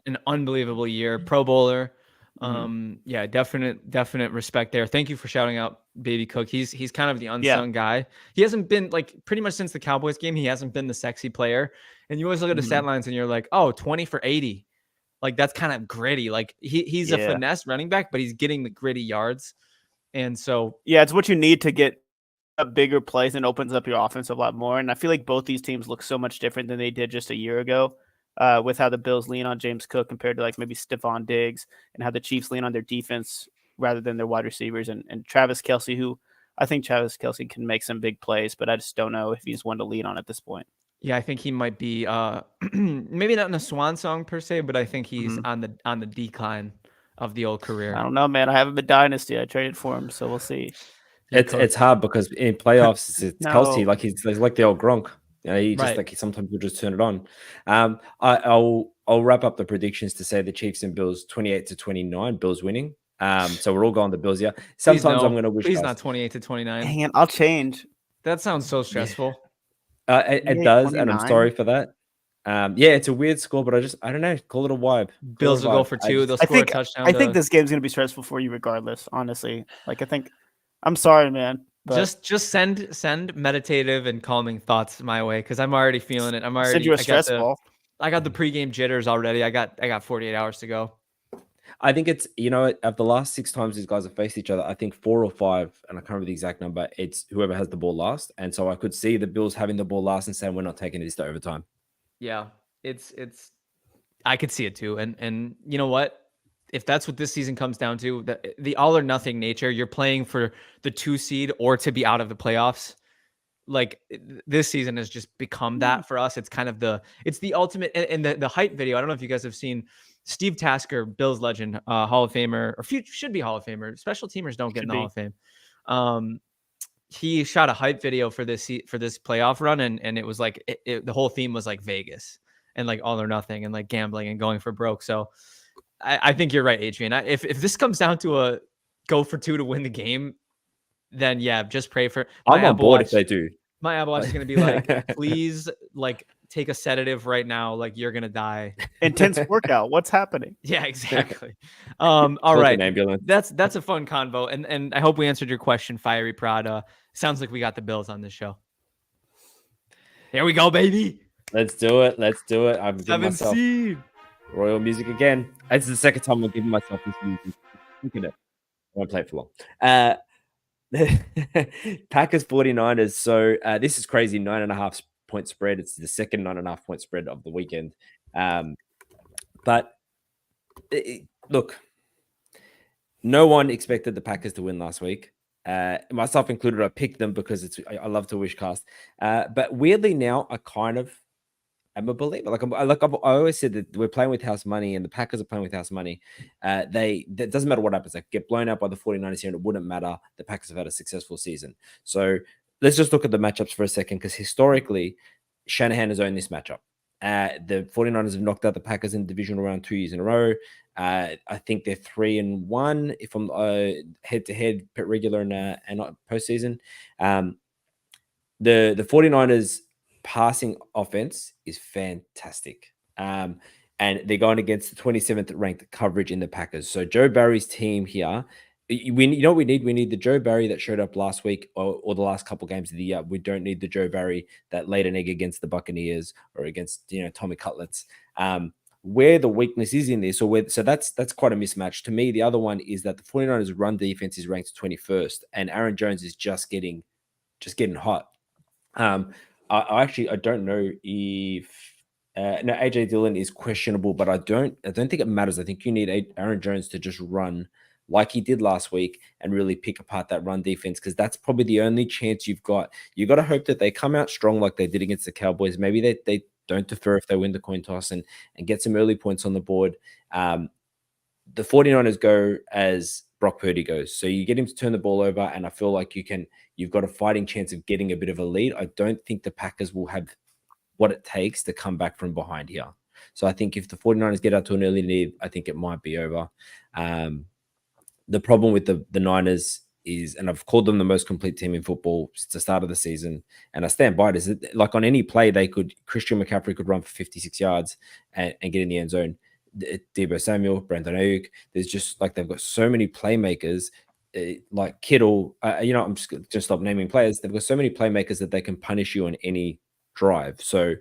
an unbelievable year. Pro Bowler. Yeah, definite respect there. Thank you for shouting out Baby Cook. He's kind of the unsung guy. He hasn't been, like, pretty much since the Cowboys game, he hasn't been the sexy player. And you always look at the stat lines and you're like, oh, 20 for 80. Like, that's kind of gritty. Like, he's a finesse running back, but he's getting the gritty yards. And so, it's what you need to get a bigger plays and opens up your offense a lot more. And I feel like both these teams look so much different than they did just a year ago. With how the Bills lean on James Cook compared to, like, maybe Stephon Diggs, and how the Chiefs lean on their defense rather than their wide receivers, and Travis Kelce, who I think Travis Kelce can make some big plays, but I just don't know if he's one to lean on at this point. Yeah, I think he might be maybe not in a swan song per se, but I think he's on the decline of the old career. I don't know, man. I haven't been Dynasty. I traded for him, so we'll see. It's hard because in playoffs it's Kelce, like he's like the old Gronk. You know, he just like sometimes will just turn it on. I'll wrap up the predictions to say the Chiefs and Bills 28-29, Bills winning. So we're all going the Bills. Yeah. Sometimes I'm going to wish. Please not 28-29. Hang on, I'll change. That sounds so stressful. It does, 29? And I'm sorry for that. It's a weird score, but I don't know. Call it a vibe. Bills will go for 2. They'll score a touchdown. I think this game's going to be stressful for you regardless, honestly. Like, I'm sorry, man. But just send meditative and calming thoughts my way, because I'm already feeling it. Send you a stress ball. I got the pregame jitters already. I got 48 hours to go. I think it's, of the last 6 times these guys have faced each other, I think 4 or 5, and I can't remember the exact number, it's whoever has the ball last. And so I could see the Bills having the ball last and saying, we're not taking this to overtime. Yeah, it's I could see it too. And you know what? If that's what this season comes down to, the all or nothing nature, you're playing for the 2 seed or to be out of the playoffs. Like this season has just become that for us. It's kind of it's the ultimate. And the hype video, I don't know if you guys have seen Steve Tasker, Bills legend, Hall of Famer, or should be Hall of Famer. Special teamers don't get in the Hall of Fame. He shot a hype video for this playoff run, and it was like the whole theme was like Vegas and like all or nothing and like gambling and going for broke. So I think you're right, Adrian. If this comes down to a go for 2 to win the game, then yeah, just pray for. I'm on board if they do. My Apple Watch is going to be like, please, like, take a sedative right now. Like, you're going to die. Intense workout. What's happening? Yeah, exactly. All right. That's a fun convo. And I hope we answered your question, Fiery Prada. Sounds like we got the Bills on this show. Here we go, baby. Let's do it. I'm giving myself seed. royal music again. It's the second time I'm giving myself this music. Look at it. I won't play it for long. Packers 49ers. So this is crazy. 9.5 point spread. It's the second 9.5 point spread of the weekend. But look, no one expected the Packers to win last week. Myself included. I picked them because I love to wish cast. But weirdly now, I kind of am a believer. I always said that we're playing with house money, and the Packers are playing with house money. That doesn't matter what happens. They get blown out by the 49ers here, and it wouldn't matter. The Packers have had a successful season. So let's just look at the matchups for a second, because historically, Shanahan has owned this matchup. The 49ers have knocked out the Packers in the Divisional Round 2 years in a row. I think they're 3-1 if I'm head-to-head, regular and not postseason. The 49ers passing offense is fantastic. And they're going against the 27th ranked coverage in the Packers. So Joe Barry's team here, you know what we need? We need the Joe Barry that showed up last week or the last couple games of the year. We don't need the Joe Barry that laid an egg against the Buccaneers or against Tommy Cutlets. Where the weakness is in this, so that's quite a mismatch. To me, the other one is that the 49ers run defense is ranked 21st, and Aaron Jones is just getting hot. I don't know if no, AJ Dillon is questionable, but I don't think it matters. I think you need Aaron Jones to just run like he did last week and really pick apart that run defense, because that's probably the only chance you've got. You got to hope that they come out strong like they did against the Cowboys. Maybe they don't defer if they win the coin toss and get some early points on the board. The 49ers go as Brock Purdy goes. So you get him to turn the ball over, and I feel like you've got a fighting chance of getting a bit of a lead. I don't think the Packers will have what it takes to come back from behind here. So I think if the 49ers get out to an early lead, I think it might be over. The problem with the Niners is, and I've called them the most complete team in football since the start of the season, and I stand by it, is that like on any play, Christian McCaffrey could run for 56 yards and get in the end zone. Deebo Samuel, Brandon Ayuk, there's just like they've got so many playmakers, like Kittle. I'm just going to stop naming players. They've got so many playmakers that they can punish you on any drive. So,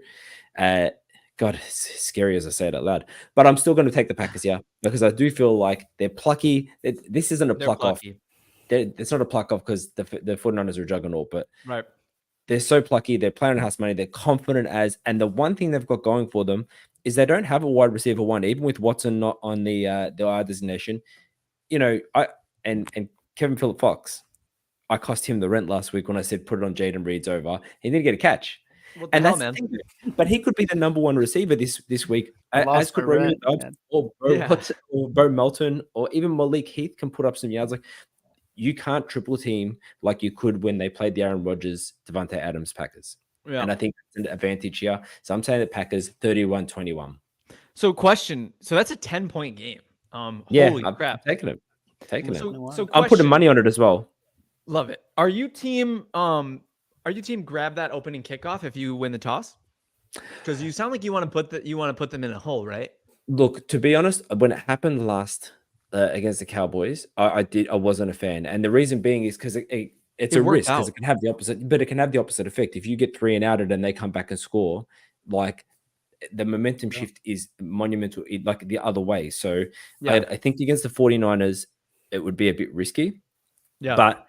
God, it's scary as I say it out loud, but I'm still going to take the Packers here because I do feel like they're plucky. This isn't a pluck off. It's not a pluck off because the 49ers are a juggernaut, but right. They're so plucky. They're playing on house money. They're confident and the one thing they've got going for them is they don't have a wide receiver one, even with Watson not on the IR designation. And Kevin Phillip Fox, I cost him the rent last week when I said put it on Jaden Reed's over. He didn't get a catch. And that's the thing. But he could be the number one receiver this week. As could Romeo Doubs or Bo Melton or even Malik Heath can put up some yards. Like, you can't triple team like you could when they played the Aaron Rodgers, Devontae Adams Packers. Yeah. And I think that's an advantage here. So I'm saying the Packers 31-21. So that's a 10-point game. Holy crap. I'm taking it. So I'm putting money on it as well. Love it. Are you team grab that opening kickoff if you win the toss? Because you sound like you want to put them in a hole, right? Look, to be honest, when it happened last against the Cowboys, I wasn't a fan, and the reason being is because it's a risk, because it can have the opposite, but it can have the opposite effect. If you get 3 and outed and they come back and score, like the momentum shift is monumental, like the other way. So I think against the 49ers, it would be a bit risky. Yeah, but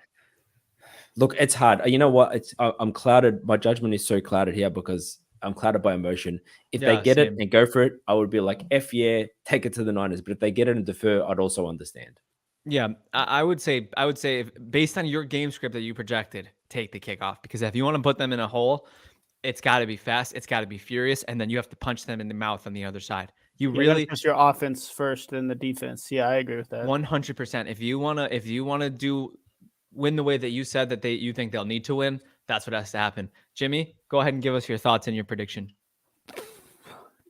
look, it's hard. You know what? I'm clouded. My judgment is so clouded here because I'm clouded by emotion. If they Yeah, get it same. and go for it, I would be like, F yeah, take it to the Niners. But if they get it and defer, I'd also understand. Yeah, I would say based on your game script that you projected, take the kickoff, because if you want to put them in a hole, it's got to be fast, it's got to be furious, and then you have to punch them in the mouth on the other side. You really push your offense first and the defense. Yeah, I agree with that. 100%. If you wanna win the way that you said that you think they'll need to win, that's what has to happen. Jimmy, go ahead and give us your thoughts and your prediction.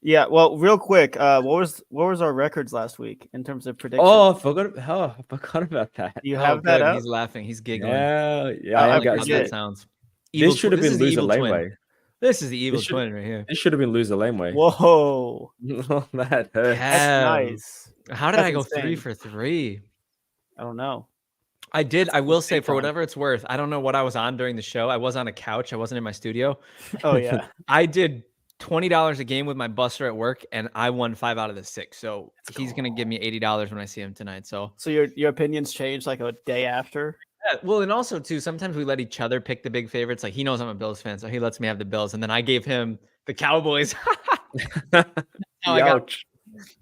Yeah, well, real quick, what was our records last week in terms of predictions? Oh, I forgot about that. You have that up? He's laughing. He's giggling. Yeah, I I like got how that. that sounds. This should have This been is the loser evil twin. laneway. This is the evil This should- twin right here. This should have been loser laneway. Whoa, That hurts. that's nice. How did That's I go insane. 3 for 3? I don't know. I did. I will say, insane for time. whatever it's worth, I don't know what I was on during the show. I was on a couch. I wasn't in my studio. Oh yeah, I did $20 a game with my buster at work, and I won 5 out of the 6. So he's gonna give me $80 when I see him tonight. So your opinions changed like a day after. yeah, well, and also too, sometimes we let each other pick the big favorites. Like he knows I'm a Bills fan, so he lets me have the Bills, and then I gave him the Cowboys. Ouch.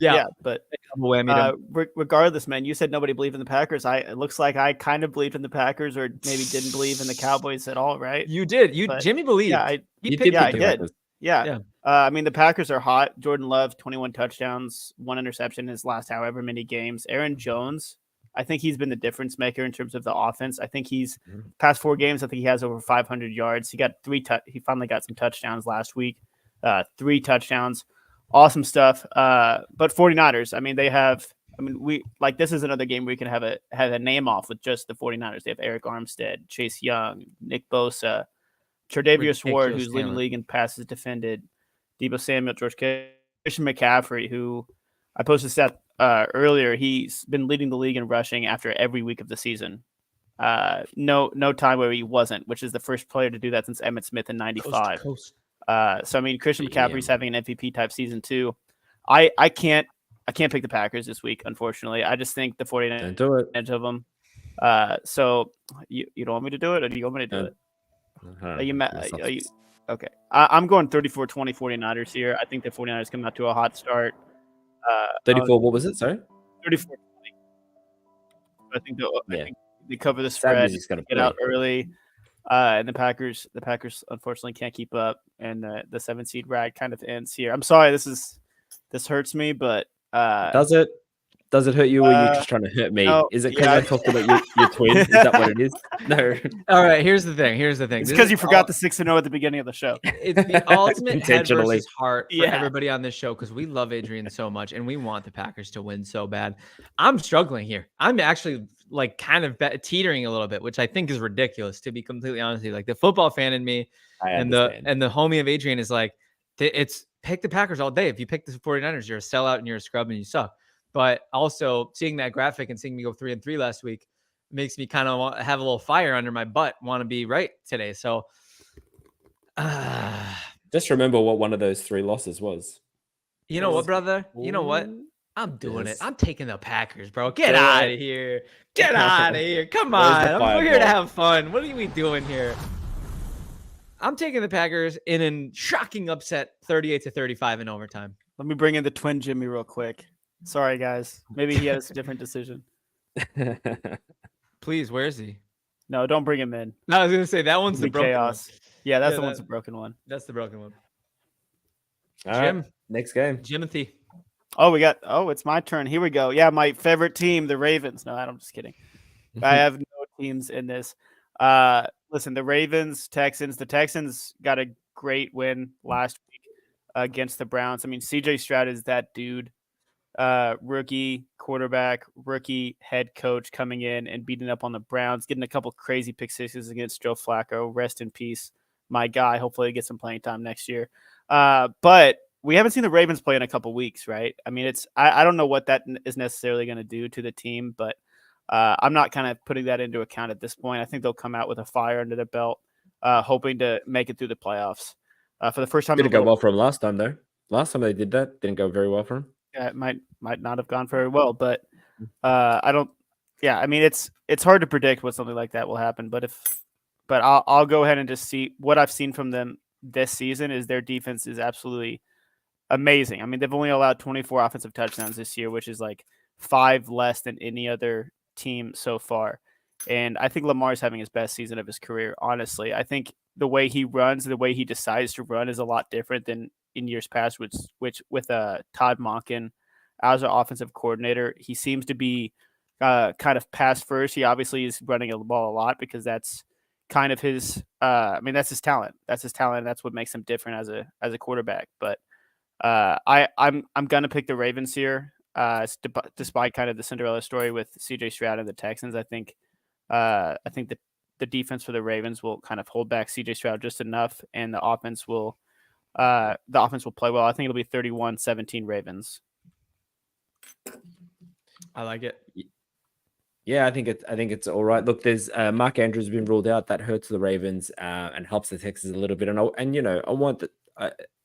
Yeah, but Whammied him. regardless, man, you said nobody believed in the Packers. It looks like I kind of believed in the Packers, or maybe didn't believe in the Cowboys at all, right? You did. But- Jimmy believed. Yeah, You picked- yeah, I pick the did. Packers. Yeah. Yeah. I mean, the Packers are hot. Jordan Love, 21 touchdowns, 1 interception in his last however many games. Aaron Jones, I think he's been the difference maker in terms of the offense. I think he's past 4 games. I think he has over 500 yards. He got 3. He finally got some touchdowns last week. 3 touchdowns. Awesome stuff. But 49ers, I mean, this is another game where we can have a name off with just the 49ers. They have Eric Armstead, Chase Young, Nick Bosa, Tre'Davious Ward, who's leading the league in passes defended, Deebo Samuel, George Kittle, Christian McCaffrey, who I posted stat earlier. He's been leading the league in rushing after every week of the season. No time where he wasn't, which is the first player to do that since Emmitt Smith in '95. So I mean, Christian McCaffrey's having an MVP type season too. I can't pick the Packers this week, unfortunately. I just think the 49ers Don't do it. edge of them. So you don't want me to do it, or do you want me to do it? Are you mad? Okay. I'm going 34-20 49ers here. I think the 49ers come out to a hot start. 34, what was it? Sorry? 34-20. I think they cover the spread, get out early. And the Packers unfortunately can't keep up, and the 7 seed ride kind of ends here. I'm sorry, this hurts me, but Does it hurt you, or are you just tryrying to hurt me? No, Is it because I talked about your twin? Is that what it is? No. All right, here's the thing. It's because you forgot the 6-0 at the beginning of the show. It's the ultimate head Intentionally. versus heart for Yeah. everybody on this show, because we love Adrian so much and we want the Packers to win so bad. I'm struggling here. I'm actually like kind of teetering a little bit, which I think is ridiculous, to be completely honest with you. Like the football fan in me and the homie of Adrian is like, it's pick the Packers all day. If you pick the 49ers, you're a sellout and you're a scrub and you suck. But also seeing that graphic and seeing me go 3-3 last week makes me kind of have a little fire under my butt, want to be right today. So just remember what one of those 3 losses was. You know what, brother? You know what? I'm doing it. Yes. I'm taking the Packers, bro. Get out of here. Get out of here. Come on. We're here to have fun. What are we doing here? I'm taking the Packers in a shocking upset, 38-35 in overtime. Let me bring in the twin Jimmy real quick. Sorry, guys. Maybe he has a different decision. Please, where is he? No, don't bring him in. I was going to say, that one's the broken chaos. one. Yeah, that's the one's the broken one. That's the broken one. All Jim. right, next game. Jimothy. It's my turn. Here we go. Yeah, my favorite team, the Ravens. No, I'm just kidding. I have no teams in this. Listen, the Ravens, Texans. The Texans got a great win last week against the Browns. I mean, CJ Stroud is that dude. Rookie quarterback, rookie head coach coming in and beating up on the Browns, getting a couple crazy pick sixes against Joe Flacco. Rest in peace, my guy. Hopefully he gets some playing time next year. But we haven't seen the Ravens play in a couple weeks, right? I mean, I don't know what that is necessarily going to do to the team, but I'm not kind of putting that into account at this point. I think they'll come out with a fire under their belt, hoping to make it through the playoffs. For the first time, Didn't go well for him last time, though. Last time they did that, didn't go very well for him. Yeah, it might not have gone very well, but I don't. Yeah, I mean, it's hard to predict what something like that will happen. But I'll go ahead and just see what I've seen from them this season is their defense is absolutely amazing. I mean, they've only allowed 24 offensive touchdowns this year, which is like 5 less than any other team so far. And I think Lamar's having his best season of his career, honestly. I think the way he runs, the way he decides to run is a lot different than in years past, which with Todd Monken as an offensive coordinator, he seems to be kind of pass first. He obviously is running the ball a lot because that's kind of his that's his talent. That's his talent. That's what makes him different as a quarterback. But I'm gonna pick the Ravens here. Despite kind of the Cinderella story with CJ Stroud and the Texans, I think that the defense for the Ravens will kind of hold back CJ Stroud just enough, and the offense will play well. I think it'll be 31-17 Ravens. I like it. Yeah, I think it's all right. Look, there's Mark Andrews has been ruled out. That hurts the Ravens and helps the Texans a little bit. I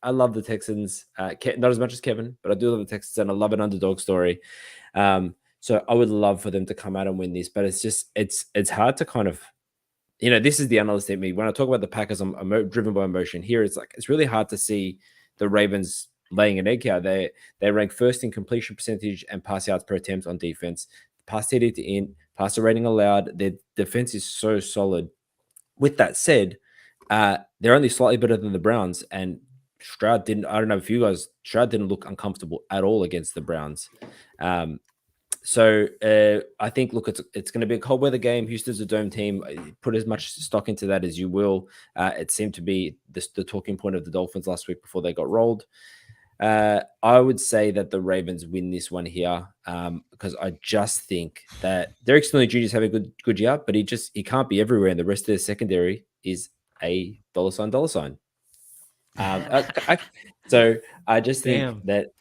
love the Texans, not as much as Kevin, but I do love the Texans, and I love an underdog story. So I would love for them to come out and win this, but it's hard to kind of, this is the analyst in me. When I talk about the Packers, I'm driven by emotion. Here, it's really hard to see the Ravens laying an egg here. They rank first in completion percentage and pass yards per attempt on defense. Pass TD to in, passer rating allowed. Their defense is so solid. With that said, they're only slightly better than the Browns, and Stroud didn't. I don't know if you guys. Stroud didn't look uncomfortable at all against the Browns. So I think, look, it's going to be a cold weather game. Houston's a dome team. Put as much stock into that as you will. It seemed to be the talking point of the Dolphins last week before they got rolled. I would say that the Ravens win this one here because I just think that Derek Stingley Jr. is having a good year, but he can't be everywhere, and the rest of their secondary is a $. So I just think that,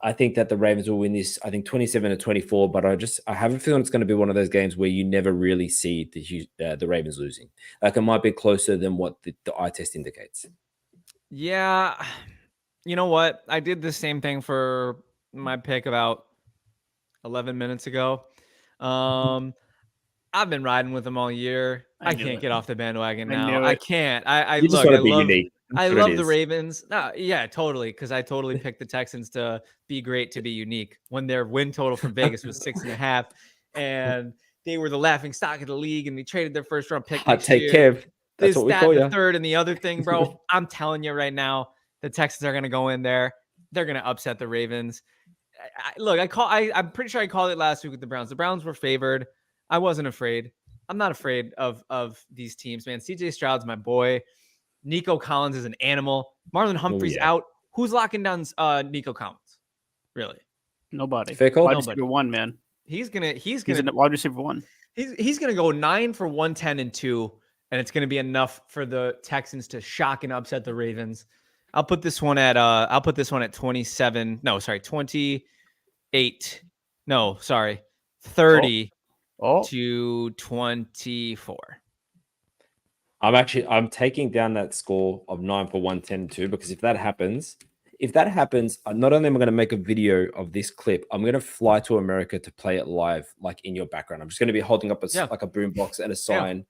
I think that the Ravens will win this. I think 27-24, but I have a feeling it's going to be one of those games where you never really see the Ravens losing. Like, it might be closer than what the eye test indicates. Yeah. You know what? I did the same thing for my pick about 11 minutes ago. I've been riding with them all year. I can't get off the bandwagon now. I can't. I just want to be unique. I love the Ravens. No, yeah, totally. Because I totally picked the Texans to be great, to be unique. When their win total from Vegas was 6.5, and they were the laughing stock of the league, and they traded their first round pick. Kev. That's what we call you. Third, and the other thing, bro. I'm telling you right now, the Texans are going to go in there. They're going to upset the Ravens. I'm pretty sure I called it last week with the Browns. The Browns were favored. I wasn't afraid. I'm not afraid of these teams, man. CJ Stroud's my boy. Nico Collins is an animal. Marlon Humphrey's out. Who's locking down Nico Collins? Really? Nobody. Fair call. Wide receiver 1, man. He's gonna wide receiver 1. He's gonna go 9 for 110-2, and it's gonna be enough for the Texans to shock and upset the Ravens. I'll put this one at 27. No, sorry, 28. No, sorry, 30 to 24. I'm taking down that score of 9 for 110-2 because if that happens, not only am I going to make a video of this clip, I'm going to fly to America to play it live, like in your background. I'm just going to be holding up like a boombox and a sign,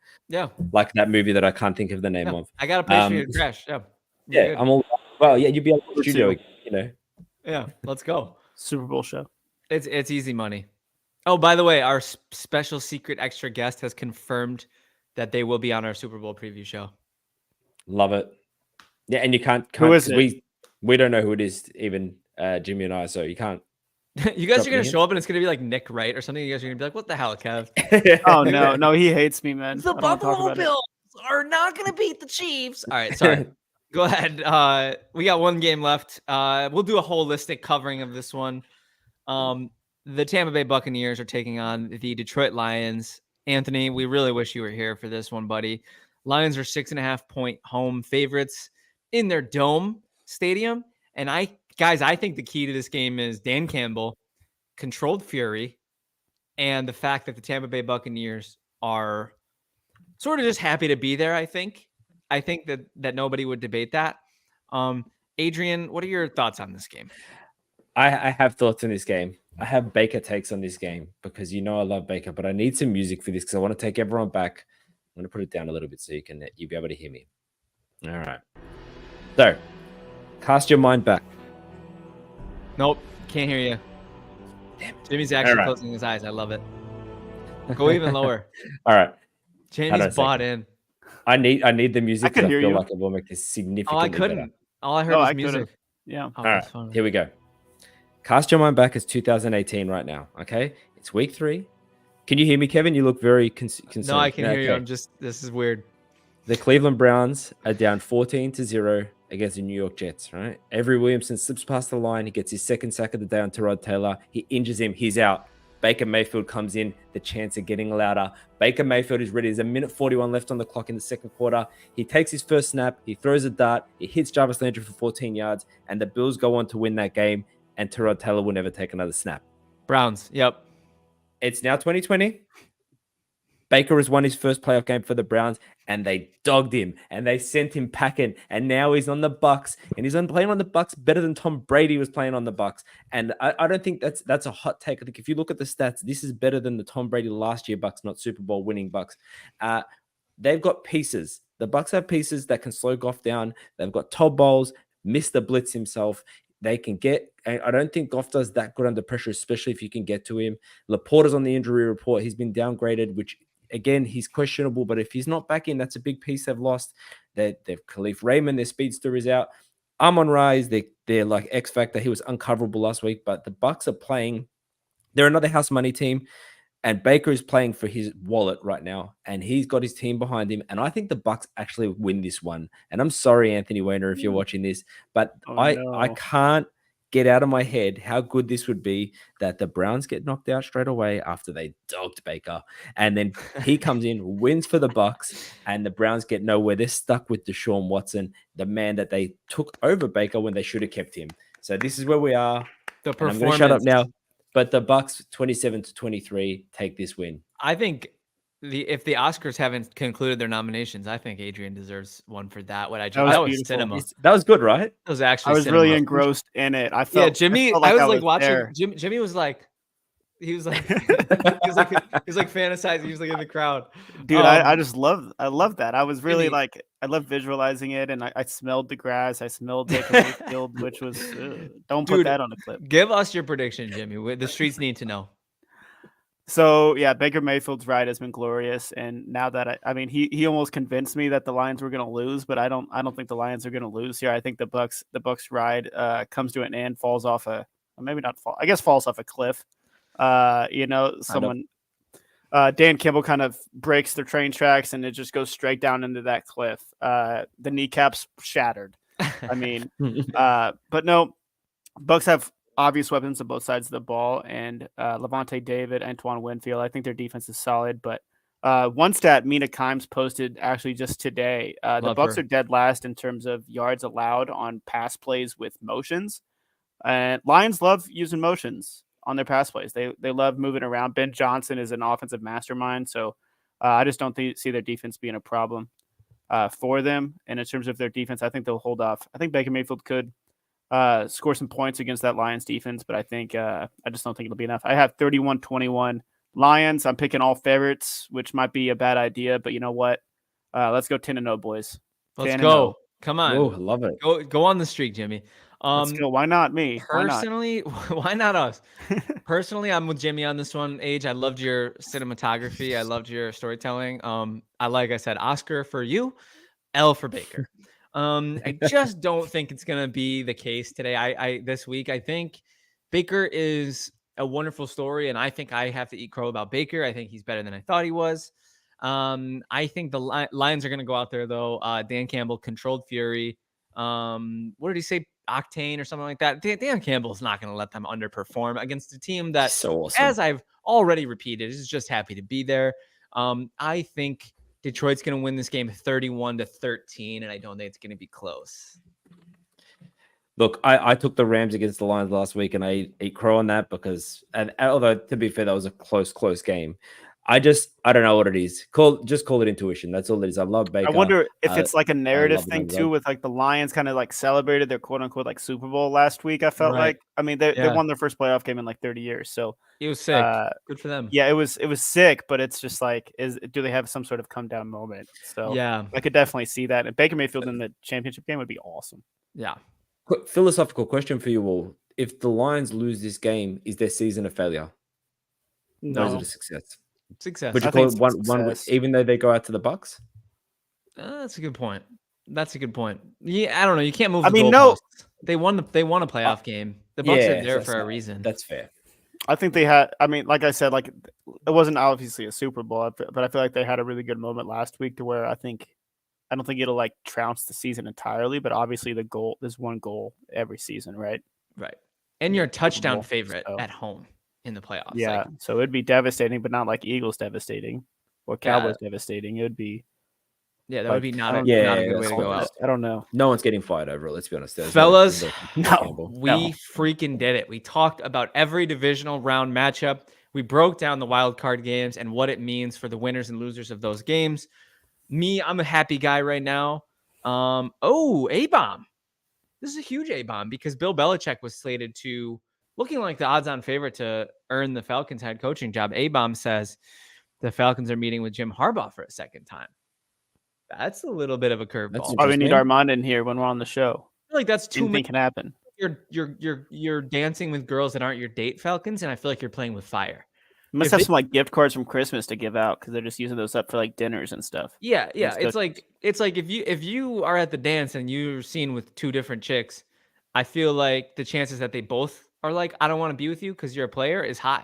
like that movie that I can't think of the name of. I got a place for you to crash. Yeah, I'm all well. Yeah, you'd be able to studio, Yeah, let's go. Super Bowl show. It's easy money. Oh, by the way, our special secret extra guest has confirmed that they will be on our Super Bowl preview show. Love it. Yeah, and you can't who is it? We don't know who it is, even Jimmy and I, so you can't. You guys are going to show up and it's going to be like Nick Wright or something. You guys are going to be like, what the hell, Kev? Oh, no, he hates me, man. The Buffalo Bills are not going to beat the Chiefs. All right, sorry. Go ahead. We got one game left. We'll do a holistic covering of this one. The Tampa Bay Buccaneers are taking on the Detroit Lions. Anthony, we really wish you were here for this one, buddy. Lions are 6.5-point home favorites in their dome stadium. And I think the key to this game is Dan Campbell, controlled fury, and the fact that the Tampa Bay Buccaneers are sort of just happy to be there. I think that nobody would debate that. Adrian, what are your thoughts on this game? I have thoughts on this game. I have Baker takes on this game because I love Baker, but I need some music for this because I want to take everyone back. I'm going to put it down a little bit so you'll be able to hear me. All right. So, cast your mind back. Nope, can't hear you. Damn. Jimmy's actually right. closing his eyes. I love it. Go even lower. All right. Jimmy's bought in. I need the music because I feel you. like it will make this significantly I couldn't. better. All I heard was music. Yeah. Oh, All right, that's funny. here we go. Cast your mind back as 2018 right now. Okay, it's week 3. Can you hear me, Kevin? You look very concerned. No, I can hear you. This is weird. The Cleveland Browns are down 14-0 against the New York Jets, right? Avery Williamson slips past the line. He gets his second sack of the day on Tyrod Taylor. He injures him. He's out. Baker Mayfield comes in. The chants are getting louder. Baker Mayfield is ready. There's 1:41 left on the clock in the second quarter. He takes his first snap. He throws a dart. He hits Jarvis Landry for 14 yards. And the Bills go on to win that game. And Tyrod Taylor will never take another snap. Browns. Yep. It's now 2020. Baker has won his first playoff game for the Browns, and they dogged him, and they sent him packing, and now he's on the Bucks, and he's playing on the Bucks better than Tom Brady was playing on the Bucks. And I don't think that's a hot take. I think if you look at the stats, this is better than the Tom Brady last year Bucks, not Super Bowl winning Bucks. They've got pieces. The Bucks have pieces that can slow Goff down. They've got Todd Bowles, Mr. Blitz himself. They can get, I don't think Goff does that good under pressure, especially if you can get to him. Laporta's on the injury report. He's been downgraded, which again, he's questionable, but if he's not back in, that's a big piece they've lost. They've Khalif Raymond, their speedster, is out. Amon-Ra is they're like X Factor. He was uncoverable last week, but the Bucks are playing. They're another house money team, and Baker is playing for his wallet right now, and he's got his team behind him. And I think the Bucks actually win this one. And I'm sorry, Anthony Weiner, if you're watching this, but I can't get out of my head how good this would be that the Browns get knocked out straight away after they dogged Baker. And then he comes in, wins for the Bucks, and the Browns get nowhere. They're stuck with Deshaun Watson, the man that they took over Baker when they should have kept him. So this is where we are. The performance. I'm going to shut up now. But the Bucks 27-23 take this win. I think if the Oscars haven't concluded their nominations, I think Adrian deserves one for that. That was cinema. That was good, right? That was actually. I was cinema. really engrossed in it. I felt. Yeah, Jimmy. I was like watching. Jimmy was like. He was like, fantasizing. He was like in the crowd. Dude, I love that. I was really like, I love visualizing it, and I smelled the grass. I smelled Baker Mayfield, which was don't put that on the clip. Give us your prediction, Jimmy. The streets need to know. So yeah, Baker Mayfield's ride has been glorious, and now that I mean, he almost convinced me that the Lions were going to lose, but I don't think the Lions are going to lose here. I think the Bucks ride comes to an end, falls off falls off a cliff. Dan Campbell kind of breaks the train tracks, and it just goes straight down into that cliff. The kneecaps shattered. I mean, but no, Bucks have obvious weapons on both sides of the ball, and Levante David, Antoine Winfield. I think their defense is solid, but one stat Mina Kimes posted actually just today. The Bucks are dead last in terms of yards allowed on pass plays with motions, and Lions love using motions on their pass plays. They love moving around. Ben Johnson is an offensive mastermind, so I just don't see their defense being a problem for them. And in terms of their defense, I think they'll hold off. I think Baker Mayfield could score some points against that Lions defense, but I think I just don't think it'll be enough. I have 31-21 Lions. I'm picking all favorites, which might be a bad idea, but you know what? Let's go 10-0, boys. Let's go. Come on. Oh, I love it. Go on the streak, Jimmy. Let's go. Why not me? Personally, why not us? Personally, I'm with Jimmy on this one. Age, I loved your cinematography. I loved your storytelling. Like I said, Oscar for you, L for Baker. I just don't think it's gonna be the case today. This week, I think Baker is a wonderful story, and I think I have to eat crow about Baker. I think he's better than I thought he was. I think the Lions are gonna go out there though. Dan Campbell, controlled fury. What did he say? Octane or something like that. Dan Campbell's not going to let them underperform against a team that, so awesome, as I've already repeated, is just happy to be there. I think Detroit's going to win this game 31-13, and I don't think it's going to be close. Look, I took the Rams against the Lions last week, and I ate crow on that because, and although to be fair, that was a close game. I don't know what it is. Just call it intuition. That's all it is. I love Baker. I wonder if it's like a narrative love thing him. too, with like the Lions kind of like celebrated their quote unquote like Super Bowl last week. I felt Right. like, I mean, they Yeah. won their first playoff game in like 30 years. So It was sick. Good for them. yeah, it was sick, but it's just like, do they have some sort of come down moment? So Yeah. I could definitely see that. And Baker Mayfield in the championship game would be awesome. Yeah. Quick philosophical question for you all: if the Lions lose this game, is their season a failure? Or is No, it a success? Success. Would you I call think it it's one success. even though they go out to the Bucks? That's a good point. That's a good point. Yeah, I don't know. You can't move. I the mean, no. goalposts. They won a playoff game. The Bucks are there that's for a not- reason. That's fair. I think they had, I mean, like I said, like it wasn't obviously a Super Bowl, but I feel like they had a really good moment last week to where I don't think it'll like trounce the season entirely, but obviously there's one goal every season, right? Right. And you're a touchdown Bowl, favorite so. at home in the playoffs. Yeah, Like, so it'd be devastating, but not like Eagles devastating or Cowboys devastating. It would be, yeah, that like, would be not I a don't- good way that's to go close. out. I don't know. No one's getting fired over it. Let's be honest. There's Fellas, No. We freaking did it. We talked about every divisional round matchup. We broke down the wild card games and what it means for the winners and losers of those games. I'm a happy guy right now. A-bomb. This is a huge A-bomb because Bill Belichick was slated to looking like the odds-on favorite to earn the Falcons head coaching job. A-bomb says the Falcons are meeting with Jim Harbaugh for a second time. That's a little bit of a curveball. Why we need Interesting. Armand in here when we're on the show. I feel like that's too Anything many. can happen. You're dancing with girls that aren't your date, Falcons, and I feel like you're playing with fire. You must If have they- some like gift cards from Christmas to give out because they're just using those up for like dinners and stuff. Yeah. That's It's like if you are at the dance and you're seen with two different chicks, I feel like the chances that they both are like, I don't want to be with you because you're a player is high.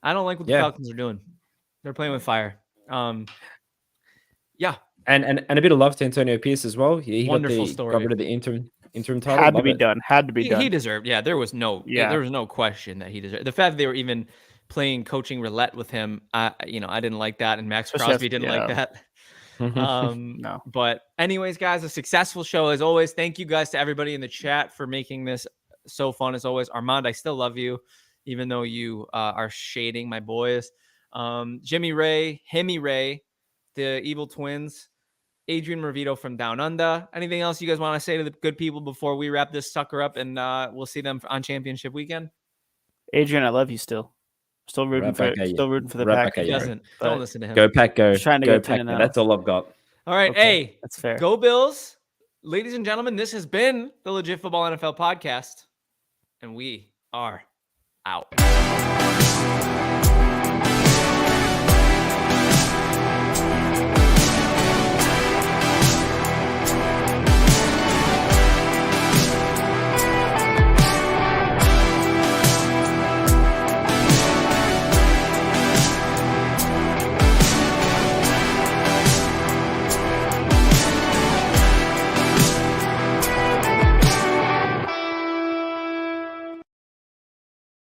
I don't like what the Falcons are doing. They're playing with fire. Yeah. And a bit of love to Antonio Pierce as well. He Wonderful got story. rid of the interim title. Had to Love be it. done. Had to be done. He deserved. Yeah, there was no question that he deserved. The fact that they were even playing coaching roulette with him, I didn't like that, and Max Especially Crosby didn't like that. No. But anyways, guys, a successful show as always. Thank you guys to everybody in the chat for making this so fun as always. Armand, I still love you, even though you are shading my boys. Jimmy Ray, Hemi Ray, the Evil Twins, Adrian Ravito from Down Under. Anything else you guys want to say to the good people before we wrap this sucker up and we'll see them on championship weekend? Adrian, I love you still. Still rooting Right for back at you. still rooting for the Right back Packers. at He you. doesn't. But- Don't listen to him. Go Pack, go. Just trying to Go get Pack. 10-0. That's all I've got. All right. Okay, Hey, that's fair. go Bills. Ladies and gentlemen, this has been the Legit Football NFL podcast, and we are out.